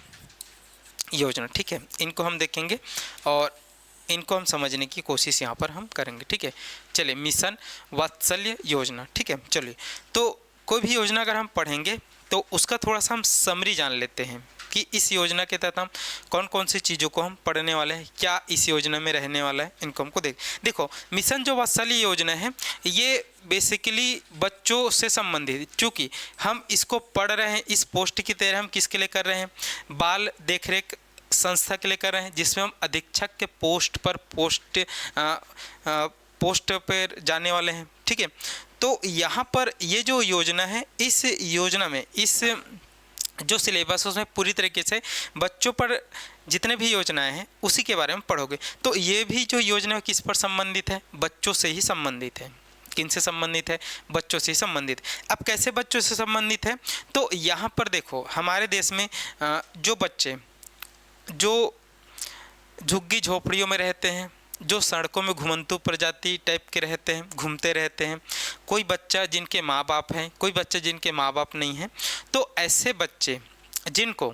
योजना, ठीक है। इनको हम देखेंगे और इनको हम समझने की कोशिश यहाँ पर हम करेंगे, ठीक है। चलिए, मिशन वात्सल्य योजना, ठीक है। चलिए, तो कोई भी योजना अगर हम पढ़ेंगे तो उसका थोड़ा सा हम समरी जान लेते हैं कि इस योजना के तहत हम कौन कौन सी चीज़ों को हम पढ़ने वाले हैं, क्या इस योजना में रहने वाला है, इनको हमको देखो। मिशन जो वात्सल्य योजना है ये बेसिकली बच्चों से संबंधित, चूँकि हम इसको पढ़ रहे हैं इस पोस्ट की तरह, हम किसके लिए कर रहे हैं, बाल देखरेख संस्था के लिए कर रहे हैं, जिसमें हम अधीक्षक के पोस्ट पर जाने वाले हैं, ठीक है। तो यहाँ पर ये जो योजना है, इस योजना में इस जो सिलेबस है उसमें पूरी तरीके से बच्चों पर जितने भी योजनाएं हैं उसी के बारे में पढ़ोगे। तो ये भी जो योजना है किस पर संबंधित है, बच्चों से ही संबंधित है। किन से संबंधित है, बच्चों से ही संबंधित। अब कैसे बच्चों से संबंधित है, तो यहाँ पर देखो हमारे देश में जो बच्चे जो झुग्गी झोपड़ियों में रहते हैं, जो सड़कों में घुमंतू प्रजाति टाइप के रहते हैं, घूमते रहते हैं, कोई बच्चा जिनके माँ बाप हैं, कोई बच्चे जिनके माँ बाप नहीं हैं, तो ऐसे बच्चे जिनको,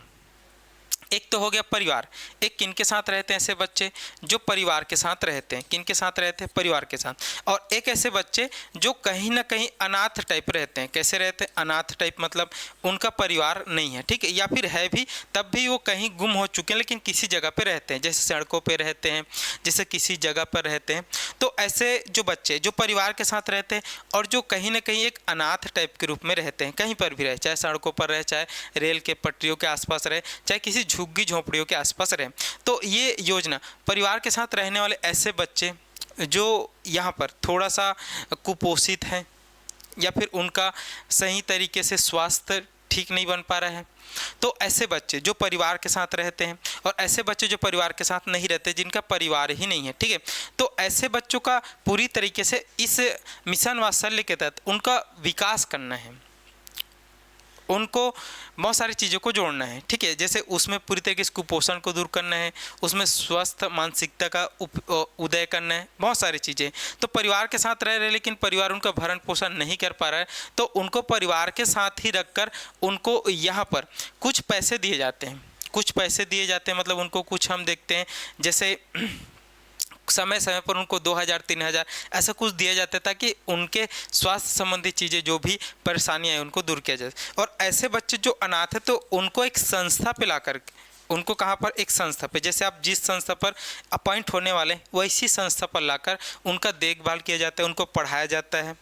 एक तो हो गया परिवार, एक किनके साथ रहते हैं ऐसे बच्चे जो परिवार के साथ रहते हैं, किनके साथ रहते हैं, परिवार के साथ। और एक ऐसे बच्चे जो कहीं ना कहीं अनाथ टाइप रहते हैं। कैसे रहते हैं, अनाथ टाइप मतलब उनका परिवार नहीं है, ठीक है, या फिर है भी तब भी वो कहीं गुम हो चुके हैं लेकिन किसी जगह पे रहते हैं, जैसे सड़कों पे रहते हैं, जैसे किसी जगह पर रहते हैं। तो ऐसे जो बच्चे जो परिवार के साथ रहते हैं और जो कहीं ना कहीं एक अनाथ टाइप के रूप में रहते हैं, कहीं पर भी रहे, चाहे सड़कों पर रहे, चाहे रेल के पटरियों के आसपास रहे, चाहे किसी झुग्गी झोपड़ियों के आसपास रहे, तो ये योजना परिवार के साथ रहने वाले ऐसे बच्चे जो यहाँ पर थोड़ा सा कुपोषित हैं या फिर उनका सही तरीके से स्वास्थ्य ठीक नहीं बन पा रहा है, तो ऐसे बच्चे जो परिवार के साथ रहते हैं और ऐसे बच्चे जो परिवार के साथ नहीं रहते, जिनका परिवार ही नहीं है, ठीक है, तो ऐसे बच्चों का पूरी तरीके से इस मिशन वात्सल्य के तहत उनका विकास करना है, उनको बहुत सारी चीज़ों को जोड़ना है, ठीक है। जैसे उसमें पूरी तरीके से कुपोषण को दूर करना है, उसमें स्वस्थ मानसिकता का उदय करना है, बहुत सारी चीज़ें। तो परिवार के साथ रह रहे लेकिन परिवार उनका भरण पोषण नहीं कर पा रहा है, तो उनको परिवार के साथ ही रखकर उनको यहाँ पर कुछ पैसे दिए जाते हैं, कुछ पैसे दिए जाते हैं, मतलब उनको कुछ हम देखते हैं जैसे समय समय पर उनको 2000-3000 ऐसा कुछ दिया जाता है ताकि उनके स्वास्थ्य संबंधी चीज़ें जो भी परेशानियाँ हैं उनको दूर किया जाए। और ऐसे बच्चे जो अनाथ है तो उनको एक संस्था पे लाकर, उनको कहाँ पर, एक संस्था पे, जैसे आप जिस संस्था पर अपॉइंट होने वाले हैं वैसी संस्था पर लाकर उनका देखभाल किया जाता है, उनको पढ़ाया जाता है,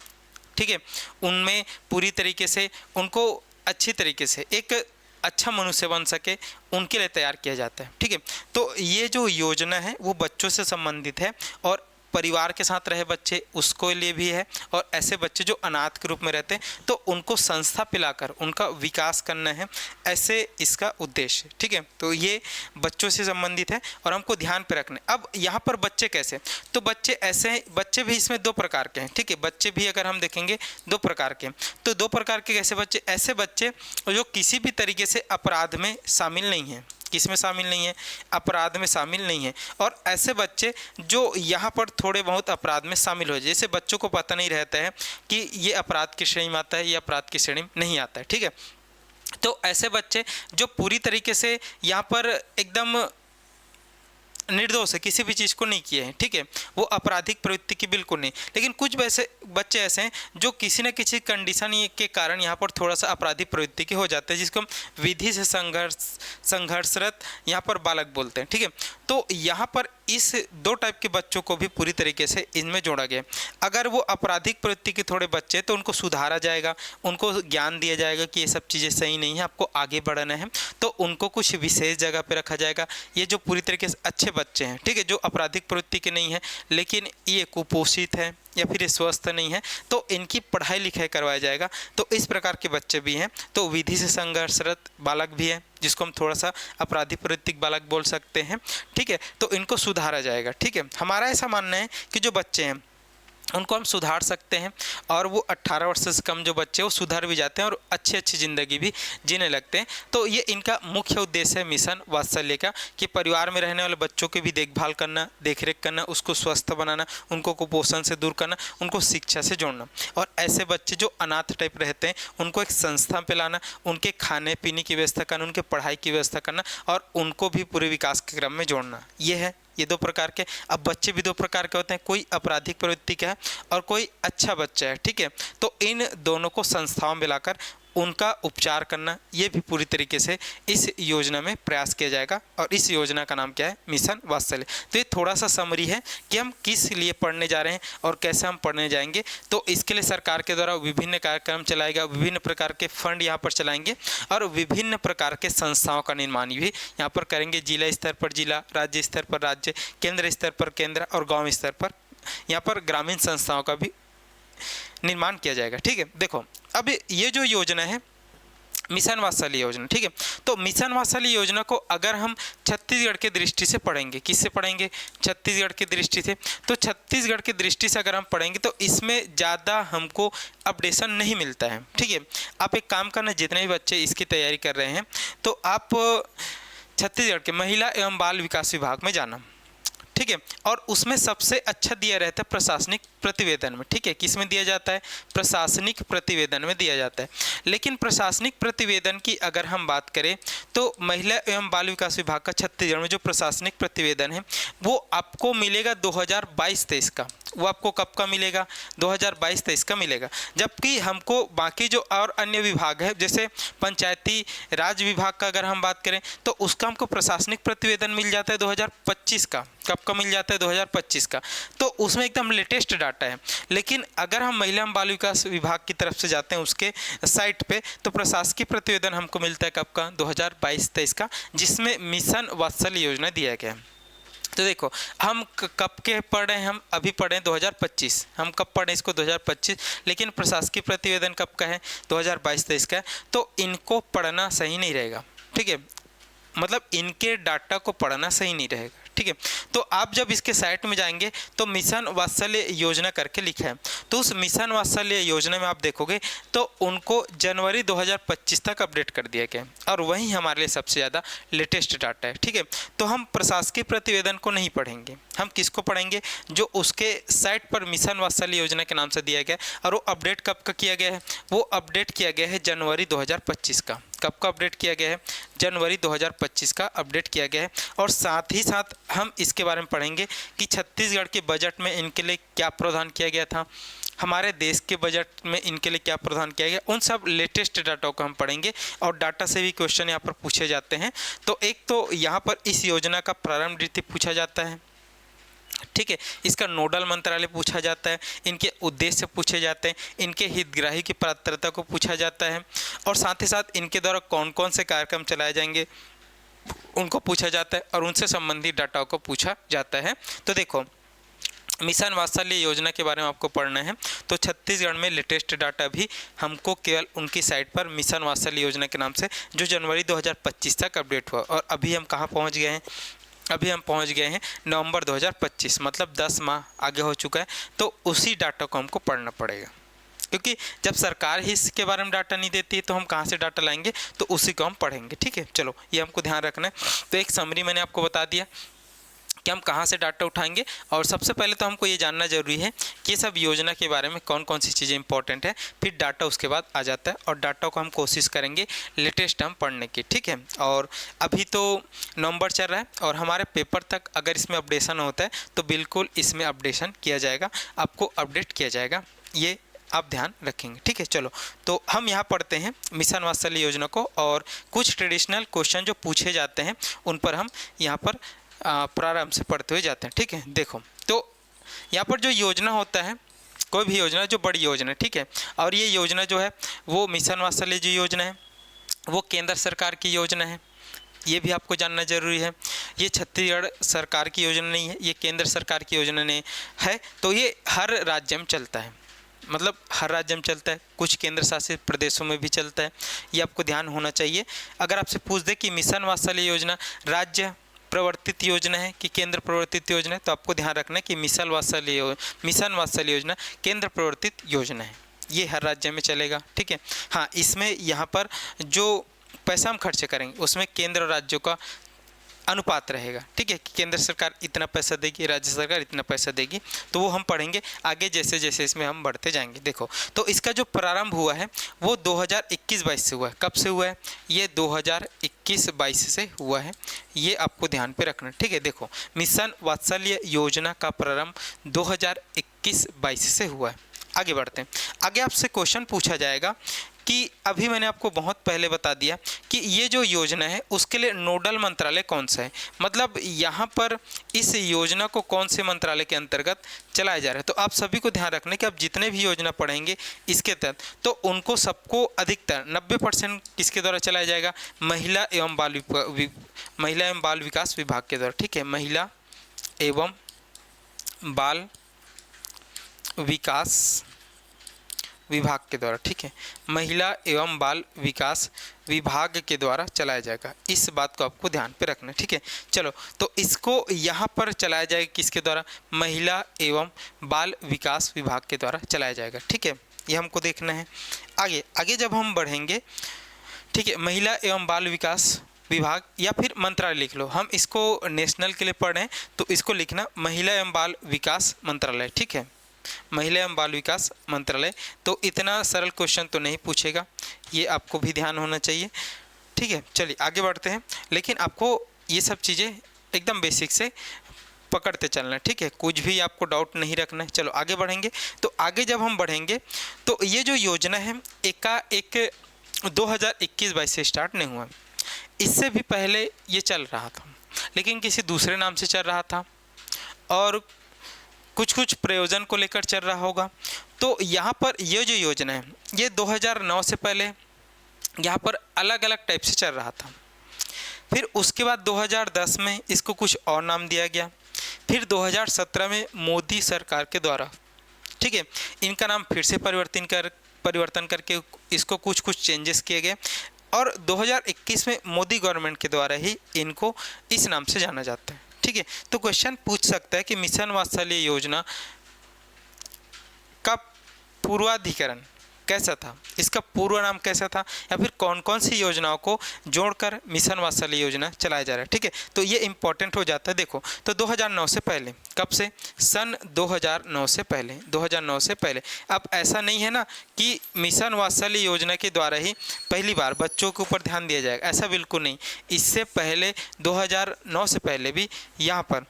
ठीक है। उनमें पूरी तरीके से उनको अच्छी तरीके से एक अच्छा मनुष्य बन सके उनके लिए तैयार किया जाता है, ठीक है। तो ये जो योजना है वो बच्चों से संबंधित है और परिवार के साथ रहे बच्चे उसको लिए भी है, और ऐसे बच्चे जो अनाथ के रूप में रहते हैं तो उनको संस्था पिलाकर उनका विकास करना है, ऐसे इसका उद्देश्य, ठीक है। तो ये बच्चों से संबंधित है और हमको ध्यान पे रखना है। अब यहाँ पर बच्चे कैसे, तो बच्चे ऐसे, बच्चे भी इसमें दो प्रकार के हैं, ठीक है। बच्चे भी अगर हम देखेंगे दो प्रकार के, तो दो प्रकार के कैसे बच्चे, ऐसे बच्चे जो किसी भी तरीके से अपराध में शामिल नहीं हैं, किसमें शामिल नहीं है, अपराध में शामिल नहीं है, और ऐसे बच्चे जो यहाँ पर थोड़े बहुत अपराध में शामिल हो जाए, जैसे बच्चों को पता नहीं रहता है कि ये अपराध की श्रेणी में आता है, ये अपराध की श्रेणी में नहीं आता है, ठीक है। तो ऐसे बच्चे जो पूरी तरीके से यहाँ पर एकदम निर्दोष है, किसी भी चीज़ को नहीं किए हैं, ठीक है, वो आपराधिक प्रवृत्ति की बिल्कुल नहीं। लेकिन कुछ वैसे बच्चे ऐसे हैं जो किसी न किसी कंडीशन के कारण यहाँ पर थोड़ा सा आपराधिक प्रवृत्ति के हो जाते हैं, जिसको हम विधि से संघर्षरत यहाँ पर बालक बोलते हैं, ठीक है। तो यहाँ पर इस दो टाइप के बच्चों को भी पूरी तरीके से इनमें जोड़ा गया। अगर वो आपराधिक प्रवृत्ति के थोड़े बच्चे तो उनको सुधारा जाएगा, उनको ज्ञान दिया जाएगा कि ये सब चीज़ें सही नहीं है, आपको आगे बढ़ना है, तो उनको कुछ विशेष जगह पे रखा जाएगा। ये जो पूरी तरीके से अच्छे बच्चे हैं, ठीक है, जो आपराधिक प्रवृत्ति के नहीं है लेकिन ये कुपोषित है या फिर ये स्वस्थ नहीं है, तो इनकी पढ़ाई लिखाई करवाया जाएगा। तो इस प्रकार के बच्चे भी हैं। तो विधि से संघर्षरत बालक भी है, जिसको हम थोड़ा सा अपराधी प्रवृत्तिक बालक बोल सकते हैं, ठीक है। तो इनको सुधारा जाएगा, ठीक है। हमारा ऐसा मानना है कि जो बच्चे हैं उनको हम सुधार सकते हैं और वो 18 वर्ष से कम जो बच्चे वो सुधर भी जाते हैं और अच्छी अच्छी ज़िंदगी भी जीने लगते हैं। तो ये इनका मुख्य उद्देश्य है मिशन वात्सल्य का, कि परिवार में रहने वाले बच्चों की भी देखभाल करना, देखरेख करना, उसको स्वस्थ बनाना, उनको कुपोषण से दूर करना, उनको शिक्षा से जोड़ना। और ऐसे बच्चे जो अनाथ टाइप रहते हैं उनको एक संस्था पे लाना, उनके खाने पीने की व्यवस्था करना, उनके पढ़ाई की व्यवस्था करना और उनको भी पूरे विकास के क्रम में जोड़ना। ये है ये दो प्रकार के। अब बच्चे भी दो प्रकार के होते हैं, कोई आपराधिक प्रवृत्ति का है और कोई अच्छा बच्चा है, ठीक है। तो इन दोनों को संस्थाओं में लाकर उनका उपचार करना, ये भी पूरी तरीके से इस योजना में प्रयास किया जाएगा। और इस योजना का नाम क्या है? मिशन वात्सल्य। तो ये थोड़ा सा समरी है कि हम किस लिए पढ़ने जा रहे हैं और कैसे हम पढ़ने जाएंगे। तो इसके लिए सरकार के द्वारा विभिन्न कार्यक्रम चलाएगा, विभिन्न प्रकार के फंड यहाँ पर चलाएंगे और विभिन्न प्रकार के संस्थाओं का निर्माण भी यहाँ पर करेंगे। जिला स्तर पर जिला, राज्य स्तर पर राज्य, केंद्र स्तर पर केंद्र और गाँव स्तर पर यहाँ पर ग्रामीण संस्थाओं का भी निर्माण किया जाएगा, ठीक है। देखो अब ये जो योजना है मिशन वात्सल्य योजना, ठीक है। तो मिशन वात्सल्य योजना को अगर हम छत्तीसगढ़ के दृष्टि से पढ़ेंगे, किससे पढ़ेंगे? छत्तीसगढ़ की दृष्टि से। तो छत्तीसगढ़ की दृष्टि से अगर हम पढ़ेंगे तो इसमें ज़्यादा हमको अपडेशन नहीं मिलता है, ठीक है। आप एक काम करना, जितने भी बच्चे इसकी तैयारी कर रहे हैं तो आप छत्तीसगढ़ के महिला एवं बाल विकास विभाग में जाना, ठीक है। और उसमें सबसे अच्छा दिया रहता है प्रशासनिक प्रतिवेदन में, ठीक है। किस में दिया जाता है? प्रशासनिक प्रतिवेदन में दिया जाता है। लेकिन प्रशासनिक प्रतिवेदन की अगर हम बात करें तो महिला एवं बाल विकास विभाग का छत्तीसगढ़ में जो प्रशासनिक प्रतिवेदन है वो आपको मिलेगा 2022-23 का। वो आपको कब का मिलेगा? 2022-23 का मिलेगा। जबकि हमको बाकी जो और अन्य विभाग है, जैसे पंचायती राज विभाग का अगर हम बात करें तो उसका हमको प्रशासनिक प्रतिवेदन मिल जाता है 2025 का। कब का मिल जाता है? 2025 का। तो उसमें एकदम लेटेस्ट डाटा है। लेकिन अगर हम महिला एवं बाल विकास विभाग की तरफ से जाते हैं उसके साइट पे तो प्रशासकीय प्रतिवेदन हमको मिलता है कब का? 2022-23 का, जिसमें मिशन वात्सल्य योजना दिया गया है। तो देखो हम कब के पढ़ रहे हैं? हम अभी पढ़े 2025। हम कब पढ़े इसको? 2025। लेकिन प्रशासकीय प्रतिवेदन कब का है? 2022-23 का है। तो इनको पढ़ना सही नहीं रहेगा, ठीक है। मतलब इनके डाटा को पढ़ना सही नहीं रहेगा, ठीक है। तो आप जब इसके साइट में जाएंगे तो मिशन वात्सल्य योजना करके लिखा है, तो उस मिशन वात्सल्य योजना में आप देखोगे तो उनको जनवरी 2025 तक अपडेट कर दिया गया और वही हमारे लिए सबसे ज़्यादा लेटेस्ट डाटा है, ठीक है। तो हम प्रशासकीय प्रतिवेदन को नहीं पढ़ेंगे, हम किसको पढ़ेंगे? जो उसके साइट पर मिशन वात्सल्य योजना के नाम से दिया गया और वो अपडेट कब का किया गया है? वो अपडेट किया गया है जनवरी 2025 का। कब का अपडेट किया गया है? जनवरी 2025 का अपडेट किया गया है। और साथ ही साथ हम इसके बारे में पढ़ेंगे कि छत्तीसगढ़ के बजट में इनके लिए क्या प्रावधान किया गया था, हमारे देश के बजट में इनके लिए क्या प्रावधान किया गया, उन सब लेटेस्ट डाटा को हम पढ़ेंगे। और डाटा से भी क्वेश्चन यहाँ पर पूछे जाते हैं। तो एक तो यहाँ पर इस योजना का प्रारंभ तिथि पूछा जाता है, ठीक है। इसका नोडल मंत्रालय पूछा जाता है, इनके उद्देश्य पूछे जाते हैं, इनके हितग्राही की पात्रता को पूछा जाता है और साथ ही साथ इनके द्वारा कौन कौन से कार्यक्रम चलाए जाएंगे उनको पूछा जाता है और उनसे संबंधित डाटा को पूछा जाता है। तो देखो मिशन वात्सल्य योजना के बारे में आपको पढ़ना है तो छत्तीसगढ़ में लेटेस्ट डाटा भी हमको केवल उनकी साइट पर मिशन वात्सल्य योजना के नाम से जो जनवरी 2025 तक अपडेट हुआ। और अभी हम कहाँ पहुँच गए हैं? अभी हम पहुंच गए हैं नवंबर 2025, मतलब 10 माह आगे हो चुका है। तो उसी डाटा को हमको पढ़ना पड़ेगा, क्योंकि जब सरकार ही इसके बारे में डाटा नहीं देती है तो हम कहाँ से डाटा लाएंगे? तो उसी को हम पढ़ेंगे, ठीक है। चलो ये हमको ध्यान रखना है। तो एक समरी मैंने आपको बता दिया कि हम कहाँ से डाटा उठाएंगे। और सबसे पहले तो हमको ये जानना जरूरी है कि ये सब योजना के बारे में कौन कौन सी चीज़ें इंपॉर्टेंट है, फिर डाटा उसके बाद आ जाता है और डाटा को हम कोशिश करेंगे लेटेस्ट हम पढ़ने की, ठीक है। और अभी तो नवंबर चल रहा है और हमारे पेपर तक अगर इसमें अपडेशन होता है तो बिल्कुल इसमें अपडेशन किया जाएगा, आपको अपडेट किया जाएगा, ये आप ध्यान रखेंगे, ठीक है। चलो तो हम यहाँ पढ़ते हैं मिशन वात्सल्य योजना को और कुछ ट्रेडिशनल क्वेश्चन जो पूछे जाते हैं उन पर हम यहाँ पर प्रारंभ से पढ़ते हुए जाते हैं, ठीक है। देखो तो यहाँ पर जो योजना होता है, कोई भी योजना जो बड़ी योजना है, ठीक है। और ये योजना जो है वो मिशन वात्सल्य जो योजना है वो केंद्र सरकार की योजना है, ये भी आपको जानना जरूरी है। ये छत्तीसगढ़ सरकार की योजना नहीं है, ये केंद्र सरकार की योजना नहीं है। तो ये हर राज्य में चलता है, मतलब हर राज्य में चलता है, कुछ केंद्र शासित प्रदेशों में भी चलता है, ये आपको ध्यान होना चाहिए। अगर आपसे पूछ दे कि मिशन वात्सल्य योजना राज्य, प्रवर्तित योजना है कि केंद्र प्रवर्तित योजना है, तो आपको ध्यान रखना है कि मिशन वात्सल्य योजना केंद्र प्रवर्तित योजना है, ये हर राज्य में चलेगा। ठीक है, हाँ इसमें यहाँ पर जो पैसा हम खर्च करेंगे उसमें केंद्र और राज्यों का अनुपात रहेगा। ठीक है, कि केंद्र सरकार इतना पैसा देगी, राज्य सरकार इतना पैसा देगी, तो वो हम पढ़ेंगे आगे जैसे जैसे इसमें हम बढ़ते जाएंगे। देखो तो इसका जो प्रारंभ हुआ है वो 2021-22 से हुआ है। कब से हुआ है? ये 2021-22 से हुआ है, ये आपको ध्यान पे रखना। ठीक है, देखो मिशन वात्सल्य योजना का प्रारंभ 2021-22 से हुआ है। आगे बढ़ते हैं। आगे आपसे क्वेश्चन पूछा जाएगा कि अभी मैंने आपको बहुत पहले बता दिया कि ये जो योजना है उसके लिए नोडल मंत्रालय कौन सा है, मतलब यहाँ पर इस योजना को कौन से मंत्रालय के अंतर्गत चलाया जा रहा है। तो आप सभी को ध्यान रखना कि आप जितने भी योजना पढ़ेंगे इसके तहत, तो उनको सबको अधिकतर 90% किसके द्वारा चलाया जाएगा? महिला एवं बाल विकास विभाग के द्वारा। ठीक है, महिला एवं बाल विकास विभाग के द्वारा। ठीक है, महिला एवं बाल विकास विभाग के द्वारा चलाया जाएगा, इस बात को आपको ध्यान पे रखना है। ठीक है, चलो तो इसको यहाँ पर चलाया जाएगा किसके द्वारा? महिला एवं बाल विकास विभाग के द्वारा चलाया जाएगा। ठीक है, ये हमको देखना है। आगे आगे जब हम बढ़ेंगे, ठीक है, महिला एवं बाल विकास विभाग या फिर मंत्रालय लिख लो, हम इसको नेशनल के लिए पढ़ रहे हैं तो इसको लिखना महिला एवं बाल विकास मंत्रालय। ठीक है, महिला एवं बाल विकास मंत्रालय। तो इतना सरल क्वेश्चन तो नहीं पूछेगा, ये आपको भी ध्यान होना चाहिए। ठीक है, चलिए आगे बढ़ते हैं, लेकिन आपको ये सब चीज़ें एकदम बेसिक से पकड़ते चलना है। ठीक है, कुछ भी आपको डाउट नहीं रखना है। चलो आगे बढ़ेंगे। तो आगे जब हम बढ़ेंगे तो ये जो योजना है एक 2021-22 से स्टार्ट नहीं हुआ, इससे भी पहले ये चल रहा था, लेकिन किसी दूसरे नाम से चल रहा था और कुछ प्रयोजन को लेकर चल रहा होगा। तो यहाँ पर ये जो योजना है ये 2009 से पहले यहाँ पर अलग अलग टाइप से चल रहा था। फिर उसके बाद 2010 में इसको कुछ और नाम दिया गया। फिर 2017 में मोदी सरकार के द्वारा, ठीक है, इनका नाम फिर से परिवर्तन करके इसको कुछ चेंजेस किए गए और 2021 में मोदी गवर्नमेंट के द्वारा ही इनको इस नाम से जाना जाता है। ठीक है, तो क्वेश्चन पूछ सकता है कि मिशन वात्सल्य योजना का पूर्वाधिकरण कैसा था, इसका पूर्व नाम कैसा था, या फिर कौन कौन सी योजनाओं को जोड़कर मिशन वात्सल्य योजना चलाया जा रहा है। ठीक है, तो ये इंपॉर्टेंट हो जाता है। देखो तो 2009 से पहले, कब से? सन 2009 से पहले, 2009 से पहले। अब ऐसा नहीं है ना कि मिशन वात्सल्य योजना के द्वारा ही पहली बार बच्चों के ऊपर ध्यान दिया जाएगा, ऐसा बिल्कुल नहीं। इससे पहले 2009 से पहले भी यहाँ पर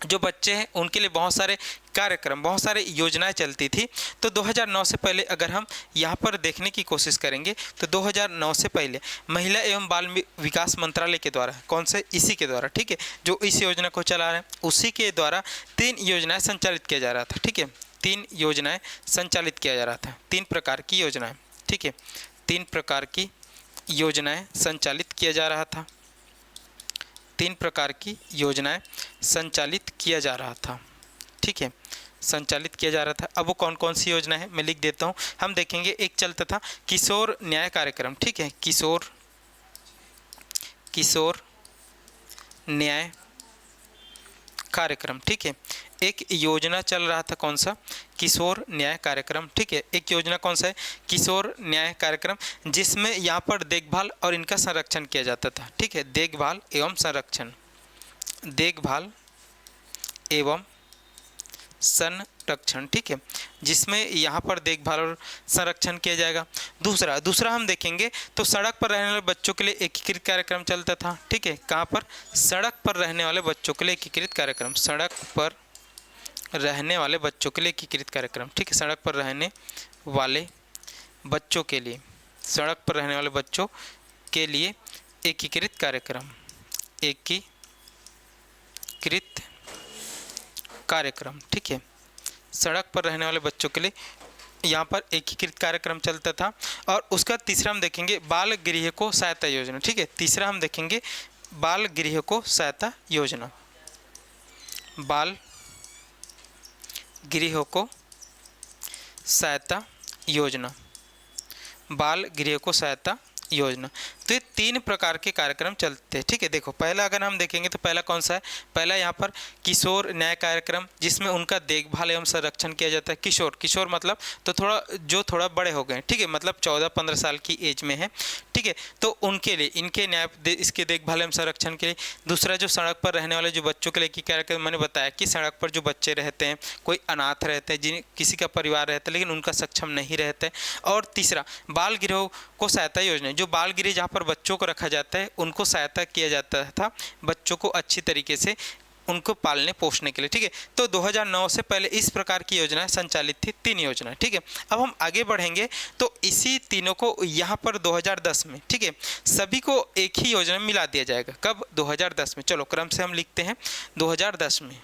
जो बच्चे हैं उनके लिए बहुत सारे कार्यक्रम, बहुत सारे योजनाएं चलती थी। तो 2009 से पहले अगर हम यहाँ पर देखने की कोशिश करेंगे तो 2009 से पहले महिला एवं बाल विकास मंत्रालय के द्वारा, कौन से? इसी के द्वारा, ठीक है, जो इस योजना को चला रहे हैं उसी के द्वारा 3 योजनाएं संचालित किया जा रहा था। ठीक है, 3 योजनाएं संचालित किया जा रहा था, 3 प्रकार की योजनाएं। ठीक है, 3 प्रकार की योजनाएं संचालित किया जा रहा था, 3 प्रकार की योजनाएं संचालित किया जा रहा था। ठीक है, संचालित किया जा रहा था। अब वो कौन कौन सी योजना है मैं लिख देता हूँ, हम देखेंगे। एक चलता था किशोर न्याय कार्यक्रम। ठीक है, किशोर न्याय कार्यक्रम। ठीक है, एक योजना चल रहा था, कौन सा? किशोर न्याय कार्यक्रम। ठीक है, एक योजना कौन सा है? किशोर न्याय कार्यक्रम, जिसमें यहाँ पर देखभाल और इनका संरक्षण किया जाता था। ठीक है, देखभाल एवं संरक्षण। ठीक है, जिसमें यहाँ पर देखभाल और संरक्षण किया जाएगा। दूसरा हम देखेंगे तो सड़क पर रहने वाले बच्चों के लिए एकीकृत कार्यक्रम चलता था। ठीक है, कहाँ पर? सड़क पर रहने वाले बच्चों के लिए एकीकृत कार्यक्रम, सड़क पर रहने वाले बच्चों के लिए एकीकृत कार्यक्रम। ठीक है, सड़क पर रहने वाले बच्चों के लिए, सड़क पर रहने वाले बच्चों के लिए एकीकृत कार्यक्रम, एकीकृत कार्यक्रम। ठीक है, सड़क पर रहने वाले बच्चों के लिए यहाँ पर एकीकृत कार्यक्रम चलता था। और उसका तीसरा हम देखेंगे बाल गृह को सहायता योजना। ठीक है, तीसरा हम देखेंगे बाल गृह को सहायता योजना, बाल गृह को सहायता योजना, बाल गृह को सहायता योजना। तो ये तीन प्रकार के कार्यक्रम चलते हैं, ठीक है। देखो पहला अगर हम देखेंगे तो पहला कौन सा है, पहला यहाँ पर किशोर न्याय कार्यक्रम, जिसमें उनका देखभाल एवं संरक्षण किया जाता है। किशोर, किशोर मतलब तो थोड़ा बड़े हो गए, ठीक है, मतलब 14-15 साल की एज में है, ठीक है, तो उनके लिए इनके इसके देखभाल एवं संरक्षण के लिए। दूसरा जो सड़क पर रहने वाले जो बच्चों के लिए की कार्यक्रम, मैंने बताया कि सड़क पर जो बच्चे रहते हैं, कोई अनाथ रहते हैं, जिन्हें किसी का परिवार रहता है लेकिन उनका सक्षम नहीं रहता है। और तीसरा बाल गृह को सहायता योजना, जो बाल गृह जहाँ पर बच्चों को रखा जाता है उनको सहायता किया जाता था, बच्चों को अच्छी तरीके से उनको पालने पोषने के लिए, ठीक है। तो 2009 से पहले इस प्रकार की योजनाएं संचालित थी, 3 योजनाएं, ठीक है। अब हम आगे बढ़ेंगे तो इसी तीनों को यहाँ पर 2010 में, ठीक है, सभी को एक ही योजना में मिला दिया जाएगा। कब? 2010 में। चलो क्रम से हम लिखते हैं 2010 में,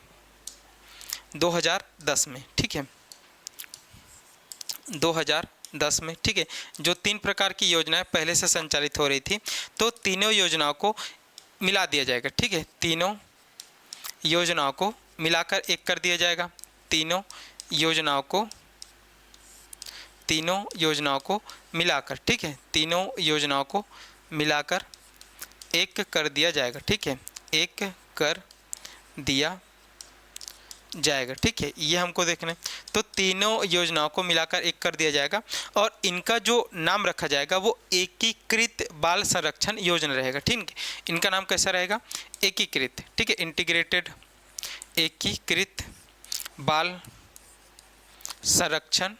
2010 में, ठीक है, 2010 में, ठीक है। जो 3 प्रकार की योजनाएं पहले से संचालित हो रही थी, तो तीनों योजनाओं को मिला दिया जाएगा, ठीक है, तीनों योजनाओं को मिलाकर एक कर दिया जाएगा। तीनों योजनाओं को मिलाकर, ठीक है, तीनों योजनाओं को मिलाकर एक कर दिया जाएगा, ठीक है, एक कर दिया जाएगा, ठीक है, ये हमको देखना है। तो तीनों योजनाओं को मिलाकर एक कर दिया जाएगा और इनका जो नाम रखा जाएगा वो एकीकृत बाल संरक्षण योजना रहेगा, ठीक है। इनका नाम कैसा रहेगा? एकीकृत, ठीक है, इंटीग्रेटेड, एकीकृत बाल संरक्षण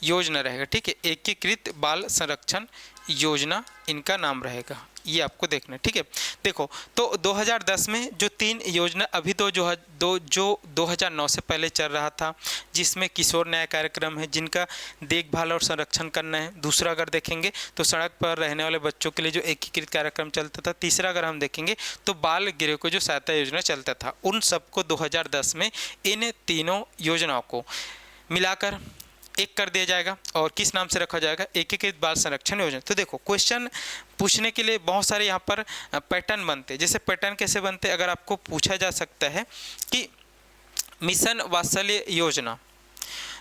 योजना रहेगा, ठीक है, एकीकृत बाल संरक्षण योजना इनका नाम रहेगा, ये आपको देखना है, ठीक है। देखो तो 2010 में जो 3 योजना अभी तो जो 2009 से पहले चल रहा था, जिसमें किशोर न्याय कार्यक्रम है जिनका देखभाल और संरक्षण करना है। दूसरा अगर देखेंगे तो सड़क पर रहने वाले बच्चों के लिए जो एकीकृत कार्यक्रम चलता था। तीसरा अगर हम देखेंगे तो बाल गृह को जो सहायता योजना चलता था, उन सबको 2010 में इन तीनों योजनाओं को मिलाकर एक कर दिया जाएगा और किस नाम से रखा जाएगा? एकीकृत बाल संरक्षण योजना। तो देखो क्वेश्चन पूछने के लिए बहुत सारे यहाँ पर पैटर्न बनते हैं। जैसे पैटर्न कैसे बनते हैं, अगर आपको पूछा जा सकता है कि मिशन वात्सल्य योजना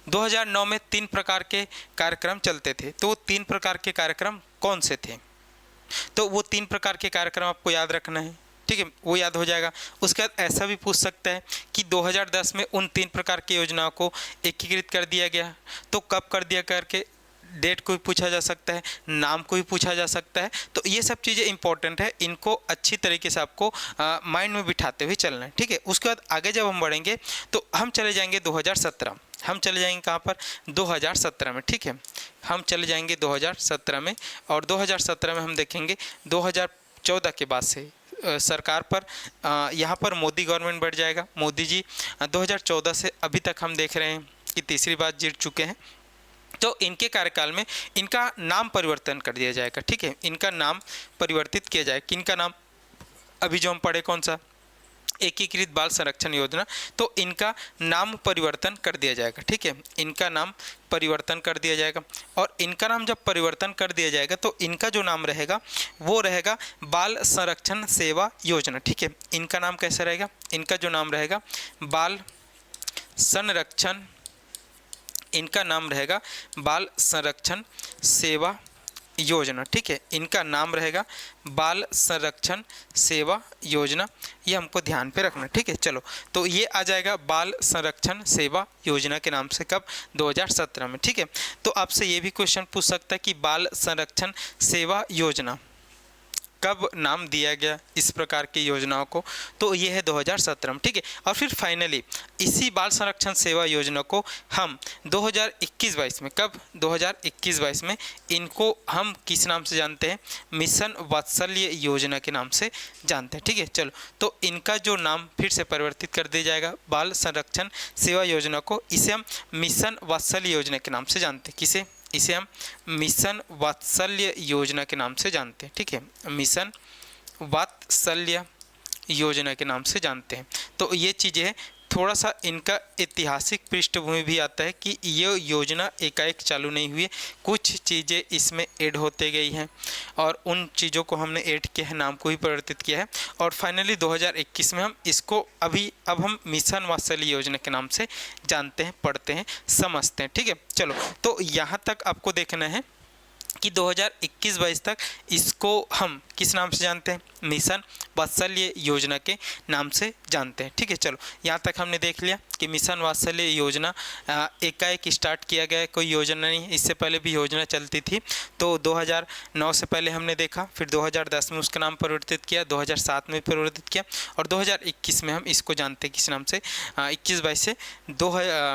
2009 में 3 प्रकार के कार्यक्रम चलते थे, तो वो 3 प्रकार के कार्यक्रम कौन से थे? तो वो 3 प्रकार के कार्यक्रम आपको याद रखना है, ठीक है, वो याद हो जाएगा। उसके बाद ऐसा भी पूछ सकता है कि 2010 में उन 3 प्रकार की योजनाओं को एकीकृत कर दिया गया, तो कब कर दिया करके डेट को भी पूछा जा सकता है, नाम को भी पूछा जा सकता है। तो ये सब चीज़ें इंपॉर्टेंट है, इनको अच्छी तरीके से आपको माइंड में बिठाते हुए चलना है, ठीक है। उसके बाद आगे जब हम बढ़ेंगे तो हम चले जाएंगे 2017, हम चले जाएंगे कहाँ पर? 2017 में, ठीक है, हम चले जाएंगे 2017 में। और 2017 में हम देखेंगे 2014 के बाद से सरकार पर यहाँ पर मोदी गवर्नमेंट बढ़ जाएगा। मोदी जी 2014 से अभी तक हम देख रहे हैं कि तीसरी बार जीत चुके हैं। तो इनके कार्यकाल में इनका नाम परिवर्तन कर दिया जाएगा, ठीक है, इनका नाम परिवर्तित किया जाएगा। किनका नाम? अभी जो हम पढ़े कौन सा? एकीकृत बाल संरक्षण योजना। तो इनका नाम परिवर्तन कर दिया जाएगा, ठीक है, इनका नाम परिवर्तन कर दिया जाएगा। और इनका नाम जब परिवर्तन कर दिया जाएगा तो इनका जो नाम रहेगा वो रहेगा बाल संरक्षण सेवा योजना, ठीक है। इनका नाम कैसा रहेगा? इनका जो नाम रहेगा बाल संरक्षण, इनका नाम रहेगा बाल संरक्षण सेवा योजना, ठीक है, इनका नाम रहेगा बाल संरक्षण सेवा योजना। ये हमको ध्यान पे रखना, ठीक है। चलो तो ये आ जाएगा बाल संरक्षण सेवा योजना के नाम से, कब? 2017 में, ठीक है। तो आपसे ये भी क्वेश्चन पूछ सकता है कि बाल संरक्षण सेवा योजना कब नाम दिया गया इस प्रकार की योजनाओं को? तो ये है 2017 में, ठीक है। और फिर फाइनली इसी बाल संरक्षण सेवा योजना को हम 2021-22 में, कब? 2021-22 में इनको हम किस नाम से जानते हैं? मिशन वात्सल्य योजना के नाम से जानते हैं, ठीक है। चलो तो इनका जो नाम फिर से परिवर्तित कर दिया जाएगा बाल संरक्षण सेवा योजना को, इसे हम मिशन वात्सल्य योजना के नाम से जानते हैं। किसे? इसे हम मिशन वात्सल्य योजना के नाम से जानते हैं, ठीक है, मिशन वात्सल्य योजना के नाम से जानते हैं। तो ये चीज़ें हैं। थोड़ा सा इनका ऐतिहासिक पृष्ठभूमि भी आता है कि ये योजना एकाएक चालू नहीं हुई है, कुछ चीज़ें इसमें ऐड होते गई हैं और उन चीज़ों को हमने ऐड किया है, नाम को भी परिवर्तित किया है। और फाइनली 2021 में हम इसको अब हम मिशन वात्सल्य योजना के नाम से जानते हैं, पढ़ते हैं, समझते हैं, ठीक है। चलो तो यहाँ तक आपको देखना है कि 2021-22 तक इसको हम किस नाम से जानते हैं, मिशन वात्सल्य योजना के नाम से जानते हैं। ठीक है, चलो यहाँ तक हमने देख लिया कि मिशन वात्सल्य योजना एकाएक स्टार्ट किया गया है, कोई योजना नहीं, इससे पहले भी योजना चलती थी। तो 2009 से पहले हमने देखा, फिर 2010 में उसका नाम परिवर्तित किया, 2007 में परिवर्तित किया और 2021 में हम इसको जानते हैं किस नाम से, 21-22 से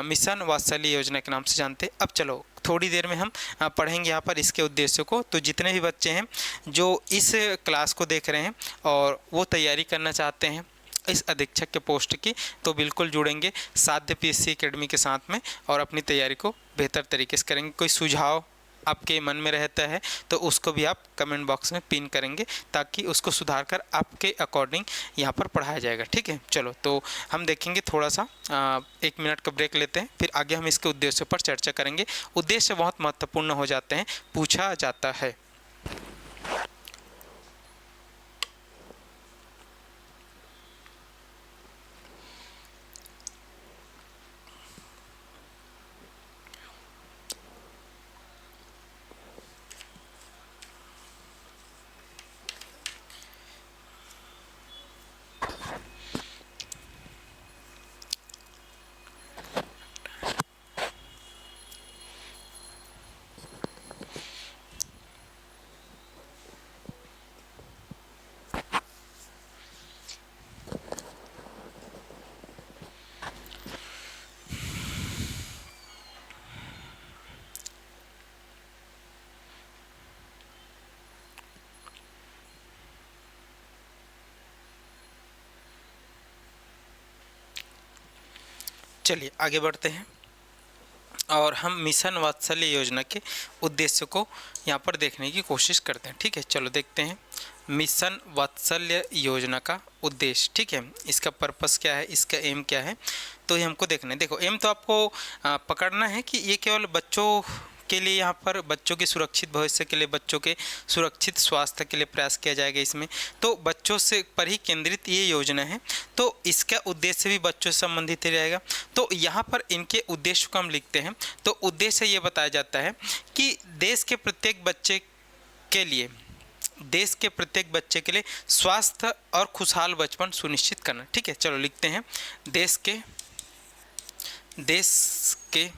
मिशन वात्सल्य योजना के नाम से जानते हैं। अब चलो थोड़ी देर में हम पढ़ेंगे यहाँ पर इसके उद्देश्य को। तो जितने भी बच्चे हैं जो इस क्लास को देख रहे हैं और वो तैयारी करना चाहते हैं इस अधीक्षक के पोस्ट की, तो बिल्कुल जुड़ेंगे साध्य पीएससी एकेडमी के साथ में और अपनी तैयारी को बेहतर तरीके से करेंगे। कोई सुझाव आपके मन में रहता है तो उसको भी आप कमेंट बॉक्स में पिन करेंगे ताकि उसको सुधार कर आपके अकॉर्डिंग यहाँ पर पढ़ाया जाएगा। ठीक है, चलो तो हम देखेंगे थोड़ा सा 1 मिनट का ब्रेक लेते हैं, फिर आगे हम इसके उद्देश्य पर चर्चा करेंगे। उद्देश्य बहुत महत्वपूर्ण हो जाते हैं, पूछा जाता है। चलिए आगे बढ़ते हैं और हम मिशन वात्सल्य योजना के उद्देश्य को यहाँ पर देखने की कोशिश करते हैं। ठीक है, चलो देखते हैं मिशन वात्सल्य योजना का उद्देश्य। ठीक है, इसका पर्पस क्या है, इसका एम क्या है, तो ये हमको देखना है। देखो एम तो आपको पकड़ना है कि ये केवल बच्चों के लिए, यहाँ पर बच्चों के सुरक्षित भविष्य के लिए, बच्चों के सुरक्षित स्वास्थ्य के लिए प्रयास किया जाएगा इसमें, तो बच्चों से पर ही केंद्रित ये योजना है। तो इसका उद्देश्य भी बच्चों से संबंधित ही रहेगा। तो यहाँ पर इनके उद्देश्य को हम लिखते हैं, तो उद्देश्य ये बताया जाता है कि देश के प्रत्येक बच्चे के लिए, देश के प्रत्येक बच्चे के लिए स्वास्थ्य और खुशहाल बचपन सुनिश्चित करना। ठीक है, चलो लिखते हैं देश के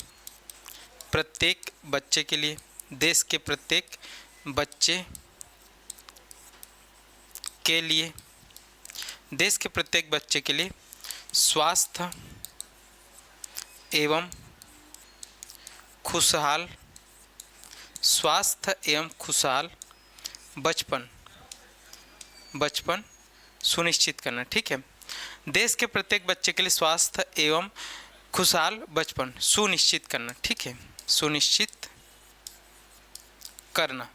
प्रत्येक बच्चे के लिए, देश के प्रत्येक बच्चे के लिए, देश के प्रत्येक बच्चे के लिए स्वास्थ्य एवं खुशहाल, स्वास्थ्य एवं खुशहाल बचपन सुनिश्चित करना। ठीक है, देश के प्रत्येक बच्चे के लिए स्वास्थ्य एवं खुशहाल बचपन सुनिश्चित करना। ठीक है, सुनिश्चित करना,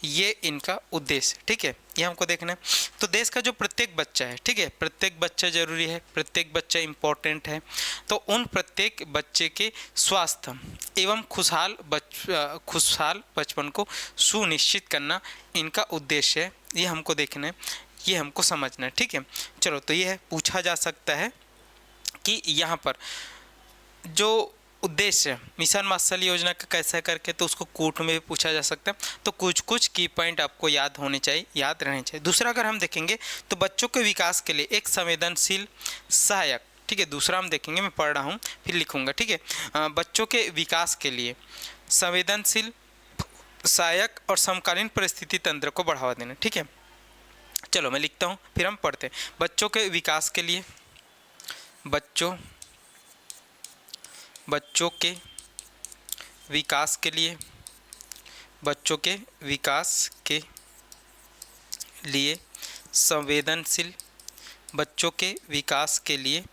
ये इनका उद्देश्य। ठीक है, ये हमको देखना है। तो देश का जो प्रत्येक बच्चा है, ठीक है, प्रत्येक बच्चा जरूरी है, प्रत्येक बच्चा इम्पोर्टेंट है, तो उन प्रत्येक बच्चे के स्वास्थ्य एवं खुशहाल बचपन को सुनिश्चित करना इनका उद्देश्य है। ये हमको देखना है, ये हमको समझना है। ठीक है, चलो तो ये है, पूछा जा सकता है कि यहाँ पर जो उद्देश्य मिशन वात्सल्य योजना का कैसा करके, तो उसको कोर्ट में भी पूछा जा सकता है। तो कुछ की पॉइंट आपको याद होने चाहिए, याद रहने चाहिए। दूसरा अगर हम देखेंगे तो बच्चों के विकास के लिए एक संवेदनशील सहायक। ठीक है, दूसरा हम देखेंगे, मैं पढ़ रहा हूँ फिर लिखूँगा। ठीक है, बच्चों के विकास के लिए संवेदनशील सहायक और समकालीन परिस्थिति तंत्र को बढ़ावा देना। ठीक है, चलो मैं लिखता हूँ फिर हम पढ़ते हैं। बच्चों के विकास के लिए, बच्चों के विकास के लिए, बच्चों के विकास के लिए संवेदनशील, बच्चों के विकास के लिए,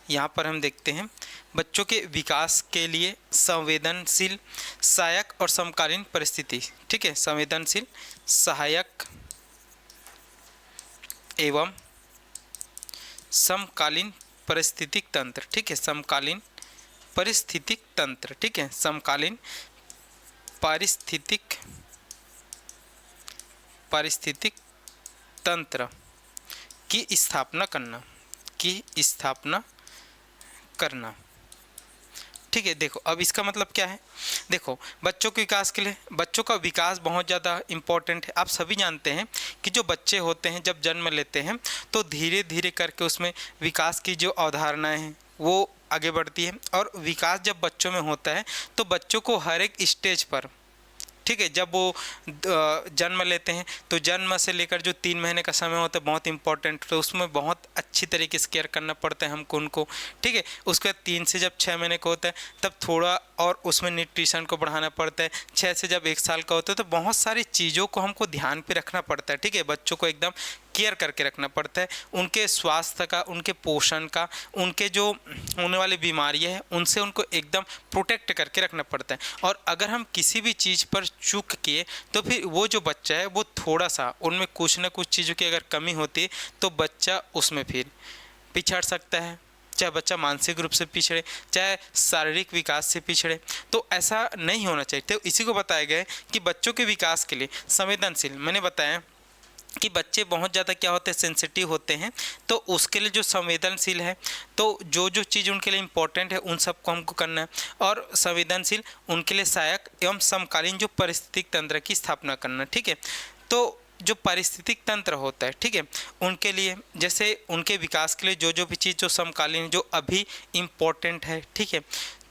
यहाँ पर हम देखते हैं बच्चों के विकास के लिए संवेदनशील सहायक और समकालीन परिस्थिति। ठीक है, संवेदनशील सहायक एवं समकालीन परिस्थितिक तंत्र। ठीक है, समकालीन परिस्थितिक तंत्र। ठीक है, समकालीन पारिस्थितिक तंत्र की स्थापना करना, ठीक है। देखो अब इसका मतलब क्या है, देखो बच्चों के विकास के लिए, बच्चों का विकास बहुत ज़्यादा इम्पोर्टेंट है। आप सभी जानते हैं कि जो बच्चे होते हैं जब जन्म लेते हैं तो धीरे धीरे करके उसमें विकास की जो अवधारणाएं हैं वो आगे बढ़ती है। और विकास जब बच्चों में होता है तो बच्चों को हर एक स्टेज पर, ठीक है, जब वो जन्म लेते हैं तो जन्म से लेकर जो 3 महीने का समय होता है बहुत इंपॉर्टेंट, तो उसमें बहुत अच्छी तरीके से केयर करना पड़ता है हमको उनको, ठीक है। उसके बाद 3 से जब 6 महीने का होता है तब थोड़ा और उसमें न्यूट्रिशन को बढ़ाना पड़ता है। 6 से जब 1 साल का होता है तो बहुत सारी चीज़ों को हमको ध्यान पे रखना पड़ता है, ठीक है। बच्चों को एकदम केयर करके रखना पड़ता है, उनके स्वास्थ्य का, उनके पोषण का, उनके जो होने वाली बीमारियां हैं उनसे उनको एकदम प्रोटेक्ट करके रखना पड़ता है। और अगर हम किसी भी चीज़ पर चूक किए तो फिर वो जो बच्चा है वो थोड़ा सा उनमें कुछ ना कुछ चीज़ों की अगर कमी होती है तो बच्चा उसमें फिर पिछड़ सकता है, चाहे बच्चा मानसिक रूप से पिछड़े, चाहे शारीरिक विकास से पिछड़े। तो ऐसा नहीं होना चाहिए। तो इसी को बताया गया है कि बच्चों के विकास के लिए संवेदनशील, मैंने बताया कि बच्चे बहुत ज़्यादा क्या होते हैं, सेंसिटिव होते हैं, तो उसके लिए जो संवेदनशील है तो जो जो चीज़ उनके लिए इम्पोर्टेंट है उन सबको हमको करना है। और संवेदनशील उनके लिए सहायक एवं समकालीन जो पारिस्थितिक तंत्र की स्थापना करना, ठीक है। तो जो पारिस्थितिक तंत्र होता है, ठीक है, उनके लिए जैसे उनके विकास के लिए जो जो भी चीज़ जो समकालीन जो अभी इम्पोर्टेंट है, ठीक है,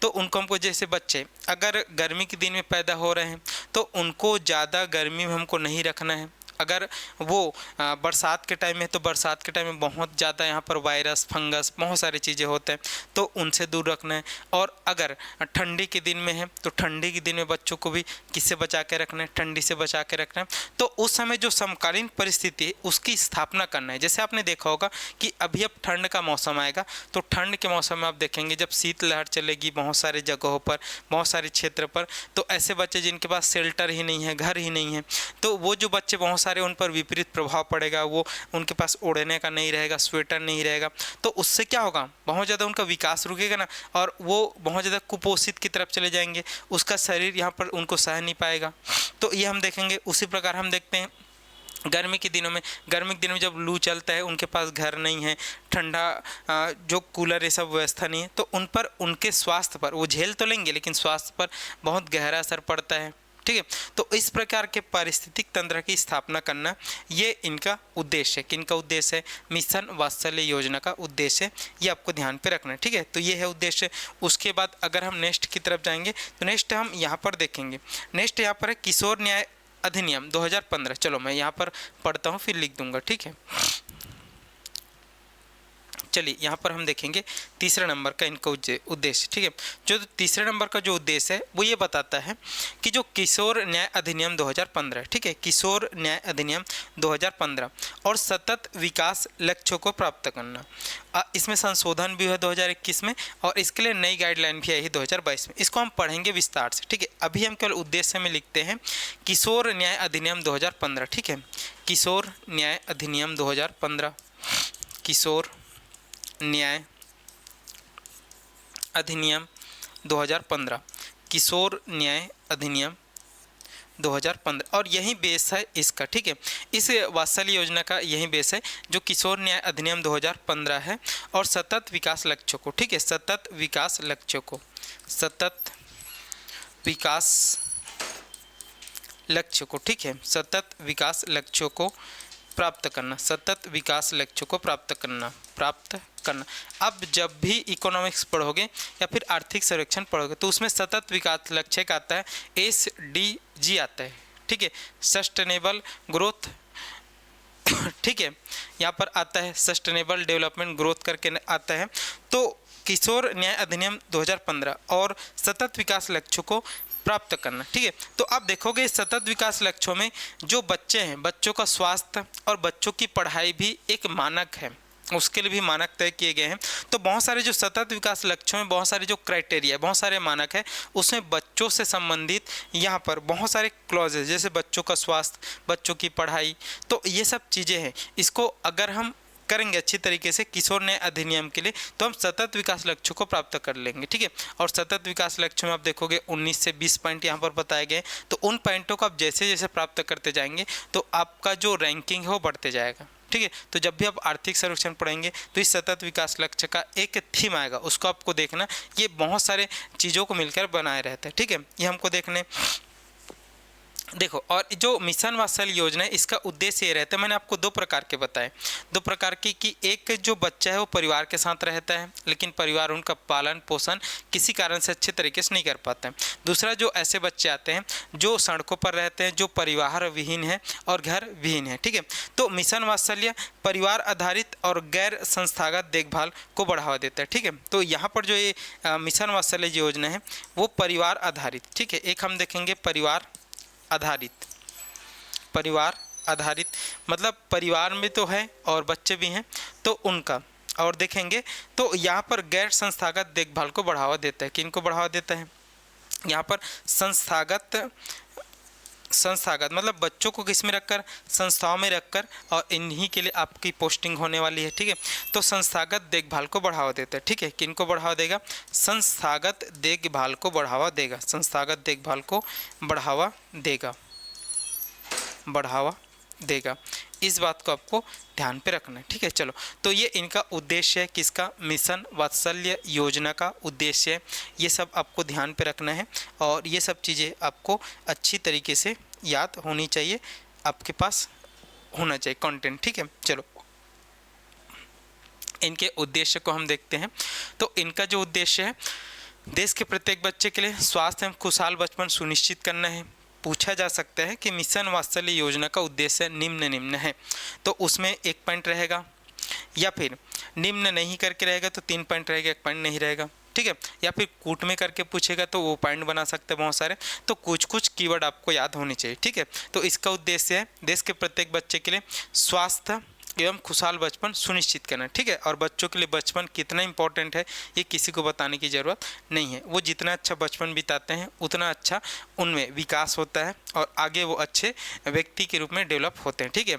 तो उनको हमको, जैसे बच्चे अगर गर्मी के दिन में पैदा हो रहे हैं तो उनको ज़्यादा गर्मी में हमको नहीं रखना है। अगर वो बरसात के टाइम में, तो बरसात के टाइम में बहुत ज़्यादा यहाँ पर वायरस, फंगस, बहुत सारी चीज़ें होते हैं तो उनसे दूर रखना है। और अगर ठंडी के दिन में है तो ठंडी के दिन में बच्चों को भी किससे बचा के रखना है, ठंडी से बचा के रखना है। तो उस समय जो समकालीन परिस्थिति है उसकी स्थापना करना है। जैसे आपने देखा होगा कि अभी अब ठंड का मौसम आएगा तो ठंड के मौसम में आप देखेंगे जब शीतलहर चलेगी बहुत सारी जगहों पर, बहुत सारे क्षेत्र पर, तो ऐसे बच्चे जिनके पास शेल्टर ही नहीं है, घर ही नहीं है, तो वो जो बच्चे बहुत सारे उन पर विपरीत प्रभाव पड़ेगा, वो उनके पास ओढ़ने का नहीं रहेगा, स्वेटर नहीं रहेगा, तो उससे क्या होगा, बहुत ज़्यादा उनका विकास रुकेगा ना, और वो बहुत ज़्यादा कुपोषित की तरफ चले जाएंगे, उसका शरीर यहाँ पर उनको सह नहीं पाएगा। तो ये हम देखेंगे। उसी प्रकार हम देखते हैं गर्मी के दिनों में जब लू चलता है, उनके पास घर नहीं है, ठंडा जो कूलर ये सब व्यवस्था नहीं है, तो उन पर, उनके स्वास्थ्य पर, वो झेल तो लेंगे लेकिन स्वास्थ्य पर बहुत गहरा असर पड़ता है, ठीक है। तो इस प्रकार के पारिस्थितिक तंत्र की स्थापना करना ये इनका उद्देश्य है। किनका उद्देश्य है? मिशन वात्सल्य योजना का उद्देश्य है, ये आपको ध्यान पे रखना है, ठीक है। तो ये है उद्देश्य। उसके बाद अगर हम नेक्स्ट की तरफ जाएंगे तो नेक्स्ट हम यहाँ पर देखेंगे, नेक्स्ट यहाँ पर है किशोर न्याय अधिनियम 2015। चलो मैं यहाँ पर पढ़ता हूँ फिर लिख दूंगा, ठीक है। चलिए यहाँ पर हम देखेंगे तीसरे नंबर का इनका उद्देश्य, ठीक है। जो तीसरे नंबर का जो उद्देश्य है वो ये बताता है कि जो किशोर न्याय अधिनियम 2015, ठीक है, किशोर न्याय अधिनियम 2015 और सतत विकास लक्ष्यों को प्राप्त करना, इसमें संशोधन भी है 2021 में, और इसके लिए नई गाइडलाइन भी आई है 2022 में। इसको हम पढ़ेंगे विस्तार से, ठीक है। अभी हम केवल उद्देश्य में लिखते हैं किशोर न्याय अधिनियम 2015, ठीक है। किशोर न्याय अधिनियम 2015, किशोर न्याय अधिनियम 2015, किशोर न्याय अधिनियम 2015, और यही बेस है इसका, ठीक है। इस वात्सल्य योजना का यही बेस है जो किशोर न्याय अधिनियम 2015 है, और सतत विकास लक्ष्यों को, ठीक है, सतत विकास लक्ष्यों को, सतत विकास लक्ष्यों को, ठीक है, सतत विकास लक्ष्यों को प्राप्त करना, सतत विकास लक्ष्यों को प्राप्त करना। अब जब भी इकोनॉमिक्स पढ़ोगे या फिर आर्थिक सर्वेक्षण पढ़ोगे तो उसमें सतत विकास लक्ष्य का आता है, SDG आता है, ठीक है, सस्टेनेबल ग्रोथ, ठीक है, यहाँ पर आता है सस्टेनेबल डेवलपमेंट ग्रोथ करके आता है। तो किशोर न्याय अधिनियम 2015 और सतत विकास लक्ष्यों को प्राप्त करना, ठीक है। तो आप देखोगे सतत विकास लक्ष्यों में जो बच्चे हैं, बच्चों का स्वास्थ्य और बच्चों की पढ़ाई भी एक मानक है, उसके लिए भी मानक तय किए गए हैं। तो बहुत सारे जो सतत विकास लक्ष्यों में बहुत सारे जो क्राइटेरिया, बहुत सारे मानक है, उसमें बच्चों से संबंधित यहाँ पर बहुत सारे क्लॉजेज, जैसे बच्चों का स्वास्थ्य, बच्चों की पढ़ाई, तो ये सब चीज़ें हैं। इसको अगर हम करेंगे अच्छी तरीके से किशोर न्याय अधिनियम के लिए तो हम सतत विकास लक्ष्यों को प्राप्त कर लेंगे, ठीक है। और सतत विकास लक्ष्य में आप देखोगे 19 से 20 पॉइंट यहाँ पर बताए गए, तो उन पॉइंटों को आप जैसे जैसे प्राप्त करते जाएंगे तो आपका जो रैंकिंग है वो बढ़ते जाएगा, ठीक है। तो जब भी आप आर्थिक सर्वेक्षण पढ़ेंगे तो इस सतत विकास लक्ष्य का एक थीम आएगा, उसको आपको देखना। ये बहुत सारे चीज़ों को मिलकर बनाए रहता है, ठीक है। ये हमको देखने देखो, और जो मिशन वात्सल्य योजना है इसका उद्देश्य ये रहता है, मैंने आपको दो प्रकार के बताए, दो प्रकार की, कि एक जो बच्चा है वो परिवार के साथ रहता है लेकिन परिवार उनका पालन पोषण किसी कारण से अच्छे तरीके से नहीं कर पाता है। दूसरा जो ऐसे बच्चे आते हैं जो सड़कों पर रहते हैं, जो परिवार विहीन है और घर विहीन है, ठीक है। तो मिशन वात्सल्य परिवार आधारित और गैर संस्थागत देखभाल को बढ़ावा देता है, ठीक है। तो यहाँ पर जो ये मिशन वात्सल्य योजना है वो परिवार आधारित, ठीक है। एक हम देखेंगे परिवार आधारित मतलब परिवार में तो है और बच्चे भी हैं तो उनका, और देखेंगे तो यहाँ पर गैर संस्थागत देखभाल को बढ़ावा देता है। किनको बढ़ावा देता है यहाँ पर? संस्थागत मतलब बच्चों को किस में रखकर? संस्थाओं में रखकर, और इन्हीं के लिए आपकी पोस्टिंग होने वाली है, ठीक है। तो संस्थागत देखभाल को बढ़ावा देता है, ठीक है। किनको बढ़ावा देगा? संस्थागत देखभाल को बढ़ावा देगा, संस्थागत देखभाल को बढ़ावा देगा। इस बात को आपको ध्यान पे रखना है, ठीक है। चलो, तो ये इनका उद्देश्य है, किसका? मिशन वात्सल्य योजना का उद्देश्य है। ये सब आपको ध्यान पे रखना है और ये सब चीज़ें आपको अच्छी तरीके से याद होनी चाहिए, आपके पास होना चाहिए कंटेंट, ठीक है। चलो, इनके उद्देश्य को हम देखते हैं। तो इनका जो उद्देश्य है, देश के प्रत्येक बच्चे के लिए स्वास्थ्य एवं खुशहाल बचपन सुनिश्चित करना है। पूछा जा सकता है कि मिशन वात्सल्य योजना का उद्देश्य निम्न है, तो उसमें 1 पॉइंट रहेगा, या फिर निम्न नहीं करके रहेगा तो 3 पॉइंट रहेगा, 1 पॉइंट नहीं रहेगा, ठीक है। या फिर कूट में करके पूछेगा तो वो पॉइंट बना सकते हैं बहुत सारे। तो कुछ कीवर्ड आपको याद होने चाहिए, ठीक है। तो इसका उद्देश्य है देश के प्रत्येक बच्चे के लिए स्वास्थ्य एवं खुशहाल बचपन सुनिश्चित करना, ठीक है। और बच्चों के लिए बचपन कितना इंपॉर्टेंट है ये किसी को बताने की ज़रूरत नहीं है। वो जितना अच्छा बचपन बिताते हैं उतना अच्छा उनमें विकास होता है और आगे वो अच्छे व्यक्ति के रूप में डेवलप होते हैं, ठीक है।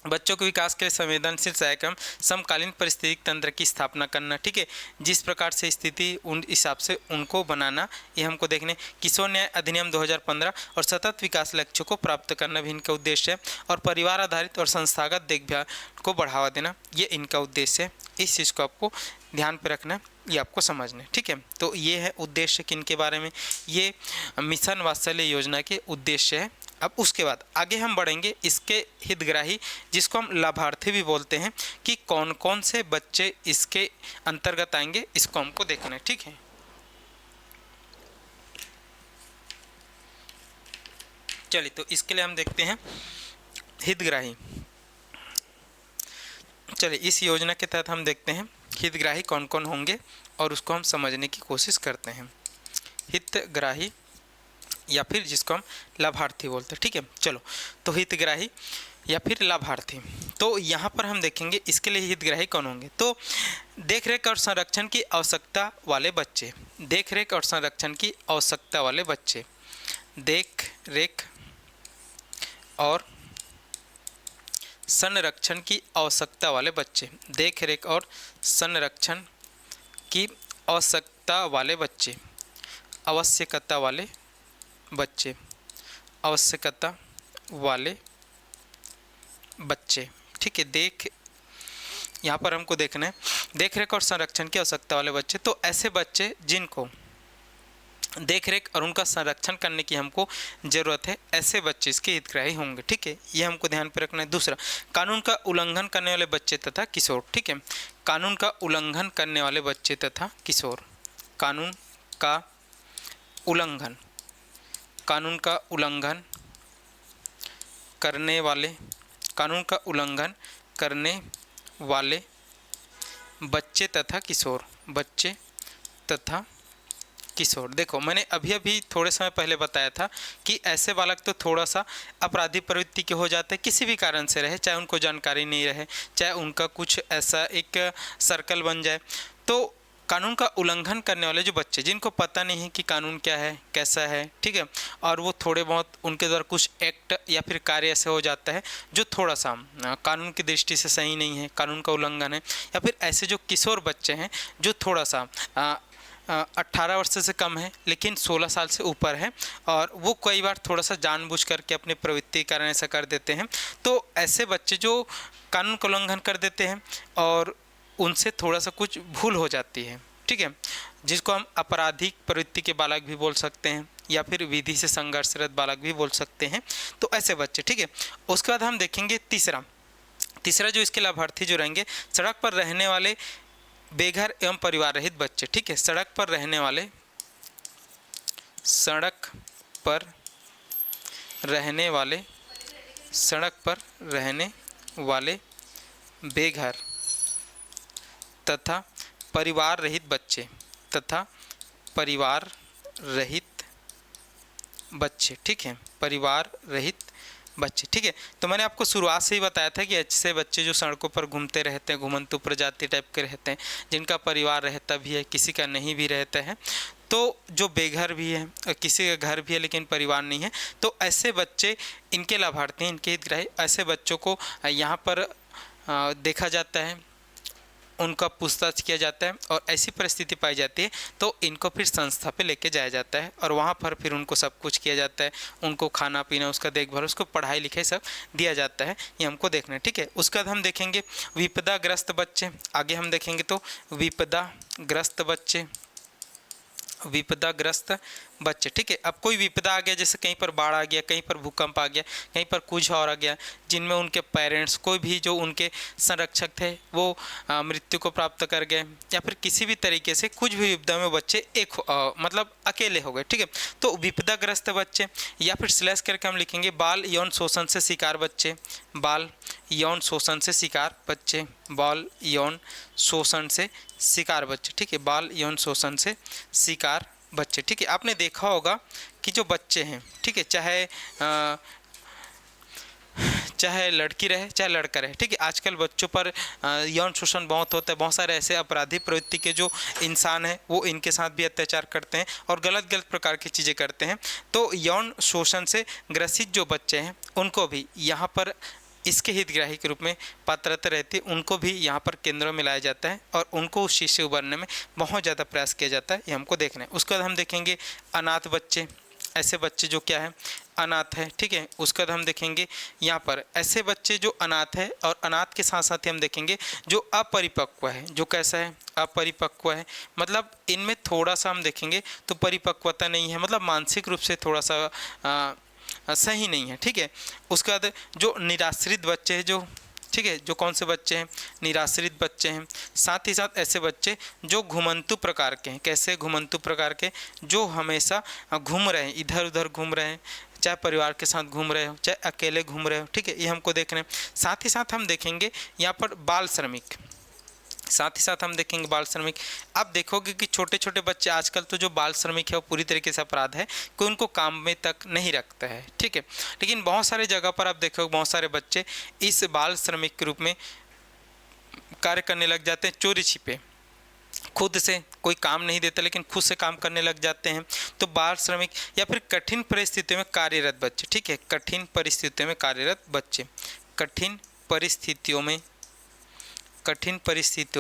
बच्चों के विकास के लिए संवेदनशील सहायक एवं समकालीन पारिस्थितिक तंत्र की स्थापना करना, ठीक है। जिस प्रकार से स्थिति उन हिसाब से उनको बनाना, ये हमको देखने। किशोर न्याय अधिनियम 2015 और सतत विकास लक्ष्यों को प्राप्त करना भी इनका उद्देश्य है। और परिवार आधारित और संस्थागत देखभाल को बढ़ावा देना, ये इनका उद्देश्य है। इस चीज़ को आपको ध्यान पर रखना है, ये आपको समझना है, ठीक है। तो ये है उद्देश्य किनके बारे में, ये मिशन वात्सल्य योजना के उद्देश्य है। अब उसके बाद आगे हम बढ़ेंगे इसके हितग्राही, जिसको हम लाभार्थी भी बोलते हैं, कि कौन कौन से बच्चे इसके अंतर्गत आएंगे, इसको हमको देखना है, ठीक है। चलिए, तो इसके लिए हम देखते हैं हितग्राही। चलिए, इस योजना के तहत हम देखते हैं हितग्राही कौन कौन होंगे और उसको हम समझने की कोशिश करते हैं। हितग्राही या फिर जिसको हम लाभार्थी बोलते हैं, ठीक है। चलो, तो हितग्राही या फिर लाभार्थी, तो यहाँ पर हम देखेंगे इसके लिए हितग्राही कौन होंगे। तो देखरेख और संरक्षण की आवश्यकता वाले बच्चे, देखरेख और संरक्षण की आवश्यकता वाले बच्चे, देखरेख और संरक्षण की आवश्यकता वाले बच्चे, देखरेख और संरक्षण की आवश्यकता वाले बच्चे, आवश्यकता वाले बच्चे, आवश्यकता वाले बच्चे, ठीक है। यहाँ पर हमको देखना है देखरेख और संरक्षण की आवश्यकता वाले बच्चे। तो ऐसे बच्चे जिनको देखरेख और उनका संरक्षण करने की हमको ज़रूरत है, ऐसे बच्चे इसके हितग्राही होंगे, ठीक है। ये हमको ध्यान पे रखना है। दूसरा, कानून का उल्लंघन करने वाले बच्चे तथा किशोर, ठीक है। कानून का उल्लंघन करने वाले बच्चे तथा किशोर, कानून का उल्लंघन, कानून का उल्लंघन करने वाले, कानून का उल्लंघन करने वाले बच्चे तथा किशोर, बच्चे तथा किशोर। देखो, मैंने अभी थोड़े समय पहले बताया था कि ऐसे बालक तो थोड़ा सा अपराधी प्रवृत्ति के हो जाते हैं, किसी भी कारण से रहे, चाहे उनको जानकारी नहीं रहे, चाहे उनका कुछ ऐसा एक सर्कल बन जाए। तो कानून का उल्लंघन करने वाले जो बच्चे, जिनको पता नहीं है कि कानून क्या है, कैसा है, ठीक है, और वो थोड़े बहुत उनके द्वारा कुछ एक्ट या फिर कार्य ऐसे हो जाता है जो थोड़ा सा कानून की दृष्टि से सही नहीं है, कानून का उल्लंघन है। या फिर ऐसे जो किशोर बच्चे हैं जो थोड़ा सा 18 वर्ष से कम है लेकिन 16 साल से ऊपर है, और वो कई बार थोड़ा सा जानबूझ करके अपनी प्रवृत्ति के कारण ऐसा कर देते हैं। तो ऐसे बच्चे जो कानून का उल्लंघन कर देते हैं और उनसे थोड़ा सा कुछ भूल हो जाती है, ठीक है, जिसको हम आपराधिक प्रवृत्ति के बालक भी बोल सकते हैं या फिर विधि से संघर्षरत बालक भी बोल सकते हैं। तो ऐसे बच्चे, ठीक है। उसके बाद हम देखेंगे तीसरा जो इसके लाभार्थी जो रहेंगे, सड़क पर रहने वाले बेघर एवं परिवार रहित बच्चे, ठीक है। सड़क पर रहने वाले बेघर तथा परिवार रहित बच्चे, ठीक है, परिवार रहित बच्चे, ठीक है। तो मैंने आपको शुरुआत से ही बताया था कि ऐसे बच्चे जो सड़कों पर घूमते रहते हैं, घुमंतु प्रजाति टाइप के रहते हैं, जिनका परिवार रहता भी है, किसी का नहीं भी रहता है, तो जो बेघर भी है, किसी का घर भी है लेकिन परिवार नहीं है, तो ऐसे बच्चे इनके लाभार्थी हैं, इनके हितग्राही। ऐसे बच्चों को यहाँ पर देखा जाता है, उनका पूछताछ किया जाता है, और ऐसी परिस्थिति पाई जाती है तो इनको फिर संस्था पे लेके जाया जाता है, और वहाँ पर फिर उनको सब कुछ किया जाता है, उनको खाना पीना, उसका देखभाल, उसको पढ़ाई लिखाई सब दिया जाता है। ये हमको देखना है, ठीक है। उसके बाद हम देखेंगे विपदाग्रस्त बच्चे। आगे हम देखेंगे तो विपदाग्रस्त बच्चे, ठीक है। अब कोई विपदा आ गया, जैसे कहीं पर बाढ़ आ गया, कहीं पर भूकंप आ गया, कहीं पर कुछ और आ गया, जिनमें उनके पेरेंट्स, कोई भी जो उनके संरक्षक थे वो मृत्यु को प्राप्त कर गए, या फिर किसी भी तरीके से कुछ भी विपदा में बच्चे मतलब अकेले हो गए, ठीक है। तो विपदाग्रस्त बच्चे, या फिर स्लैश करके हम लिखेंगे बाल यौन शोषण से शिकार बच्चे, बाल यौन शोषण से शिकार बच्चे, बाल यौन शोषण से शिकार बच्चे, ठीक है, बाल यौन शोषण से शिकार बच्चे, ठीक है। आपने देखा होगा कि जो बच्चे हैं, ठीक है, चाहे लड़की रहे चाहे लड़का रहे, ठीक है, आजकल बच्चों पर यौन शोषण बहुत होता है। बहुत सारे ऐसे अपराधी प्रवृत्ति के जो इंसान हैं वो इनके साथ भी अत्याचार करते हैं और गलत प्रकार की चीज़ें करते हैं। तो यौन शोषण से ग्रसित जो बच्चे हैं उनको भी यहाँ पर इसके हितग्राही के रूप में पात्रता रहती है, उनको भी यहाँ पर केंद्रों में लाया जाता है और उनको उस चीज़ से उबरने में बहुत ज़्यादा प्रयास किया जाता है। ये हमको देखना है। उसके बाद हम देखेंगे अनाथ बच्चे, ऐसे बच्चे जो क्या है, अनाथ है, ठीक है। उसके बाद हम देखेंगे यहाँ पर ऐसे बच्चे जो अनाथ है, और अनाथ के साथ साथ ही हम देखेंगे जो अपरिपक्व है। जो कैसा है, अपरिपक्व है, मतलब इनमें थोड़ा सा हम देखेंगे तो परिपक्वता नहीं है, मतलब मानसिक रूप से थोड़ा सा सही नहीं है, ठीक है। उसके बाद जो निराश्रित बच्चे हैं, जो, ठीक है, जो कौन से बच्चे हैं, निराश्रित बच्चे हैं। साथ ही साथ ऐसे बच्चे जो घुमंतु प्रकार के हैं। कैसे घुमंतु प्रकार के, जो हमेशा घूम रहे हैं, इधर उधर घूम रहे हैं, चाहे परिवार के साथ घूम रहे हो चाहे अकेले घूम रहे हो, ठीक है, ये हमको देखना है। साथ ही साथ हम देखेंगे यहाँ पर बाल श्रमिक, साथ ही साथ हम देखेंगे बाल श्रमिक। आप देखोगे कि छोटे छोटे बच्चे आजकल तो जो बाल श्रमिक है वो पूरी तरीके से अपराध है, कोई उनको काम में तक नहीं रखता है, ठीक है। लेकिन बहुत सारे जगह पर आप देखोगे बहुत सारे बच्चे इस बाल श्रमिक के रूप में कार्य करने लग जाते हैं, चोरी छिपे, खुद से कोई काम नहीं देता लेकिन खुद से काम करने लग जाते हैं। तो बाल श्रमिक या फिर कठिन परिस्थितियों में कार्यरत बच्चे, ठीक है, कठिन परिस्थितियों में कार्यरत बच्चे, कठिन परिस्थितियों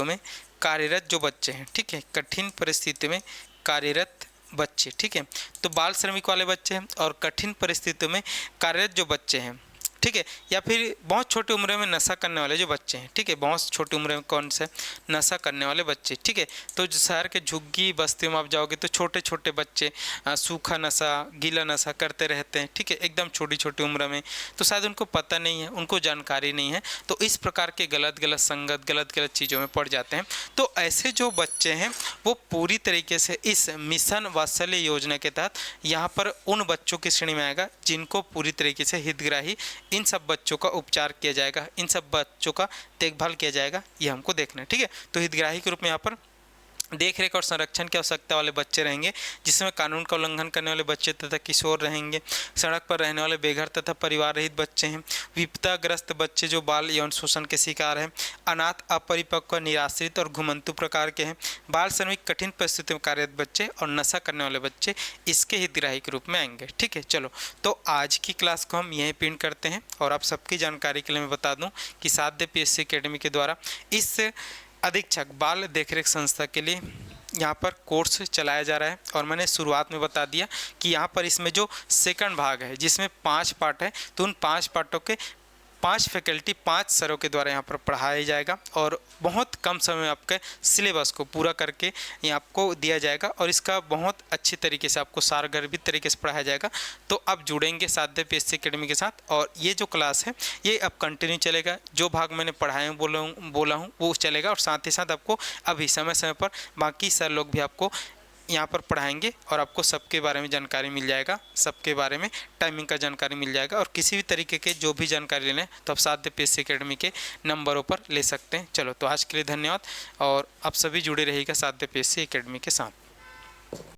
में कार्यरत जो बच्चे हैं, ठीक है, कठिन परिस्थितियों में कार्यरत बच्चे, ठीक है। तो बाल श्रमिक वाले बच्चे हैं और कठिन परिस्थितियों में कार्यरत जो बच्चे हैं, ठीक है, या फिर बहुत छोटी उम्र में नशा करने वाले जो बच्चे हैं, ठीक है, बहुत छोटी उम्र में कौन से नशा करने वाले बच्चे, ठीक है। तो शहर के झुग्गी बस्तियों में आप जाओगे तो छोटे छोटे बच्चे सूखा नशा, गीला नशा करते रहते हैं, ठीक है, एकदम छोटी छोटी उम्र में। तो शायद उनको पता नहीं है, उनको जानकारी नहीं है, तो इस प्रकार के गलत संगत, गलत चीज़ों में पड़ जाते हैं। तो ऐसे जो बच्चे हैं वो पूरी तरीके से इस मिशन वात्सल्य योजना के तहत यहाँ पर उन बच्चों की श्रेणी में आएगा जिनको पूरी तरीके से हितग्राही, इन सब बच्चों का उपचार किया जाएगा, इन सब बच्चों का देखभाल किया जाएगा, ये हमको देखना है, ठीक है। तो हितग्राही के रूप में यहाँ पर देख रेख और संरक्षण की आवश्यकता वाले बच्चे रहेंगे, जिसमें कानून का उल्लंघन करने वाले बच्चे तथा किशोर रहेंगे, सड़क पर रहने वाले बेघर तथा परिवार रहित बच्चे हैं, विपदाग्रस्त बच्चे जो बाल यौन शोषण के शिकार हैं, अनाथ, अपरिपक्व, निराश्रित और घुमंतु प्रकार के हैं, बाल श्रमिक, कठिन परिस्थितियों में कार्यरत बच्चे और नशा करने वाले बच्चे इसके हितग्राही के रूप में आएंगे, ठीक है। चलो, तो आज की क्लास को हम यहीं पिन करते हैं, और आप सबकी जानकारी के लिए मैं बता दूँ कि साध्य PSC एकेडमी के द्वारा इस अधीक्षक बाल देखरेख संस्था के लिए यहाँ पर कोर्स चलाया जा रहा है और मैंने शुरुआत में बता दिया कि यहाँ पर इसमें जो सेकंड भाग है जिसमें 5 पार्ट है, तो उन 5 पार्टों के 5 फैकल्टी 5 सरों के द्वारा यहाँ पर पढ़ाया जाएगा और बहुत कम समय में आपके सिलेबस को पूरा करके ये आपको दिया जाएगा और इसका बहुत अच्छी तरीके से आपको सारगर्भित तरीके से पढ़ाया जाएगा। तो आप जुड़ेंगे साध्य पीएससी एकेडमी के साथ और ये जो क्लास है ये अब कंटिन्यू चलेगा। जो भाग मैंने पढ़ाया बोला हूँ वो चलेगा और साथ ही साथ आपको अभी समय समय पर बाकी सर लोग भी आपको यहाँ पर पढ़ाएंगे और आपको सबके बारे में जानकारी मिल जाएगा, सबके बारे में टाइमिंग का जानकारी मिल जाएगा और किसी भी तरीके के जो भी जानकारी लेना है तो आप साध्य पीएससी एकेडमी के नंबरों पर ले सकते हैं। चलो तो आज के लिए धन्यवाद और आप सभी जुड़े रहिएगा साध्य पीएससी एकेडमी के साथ।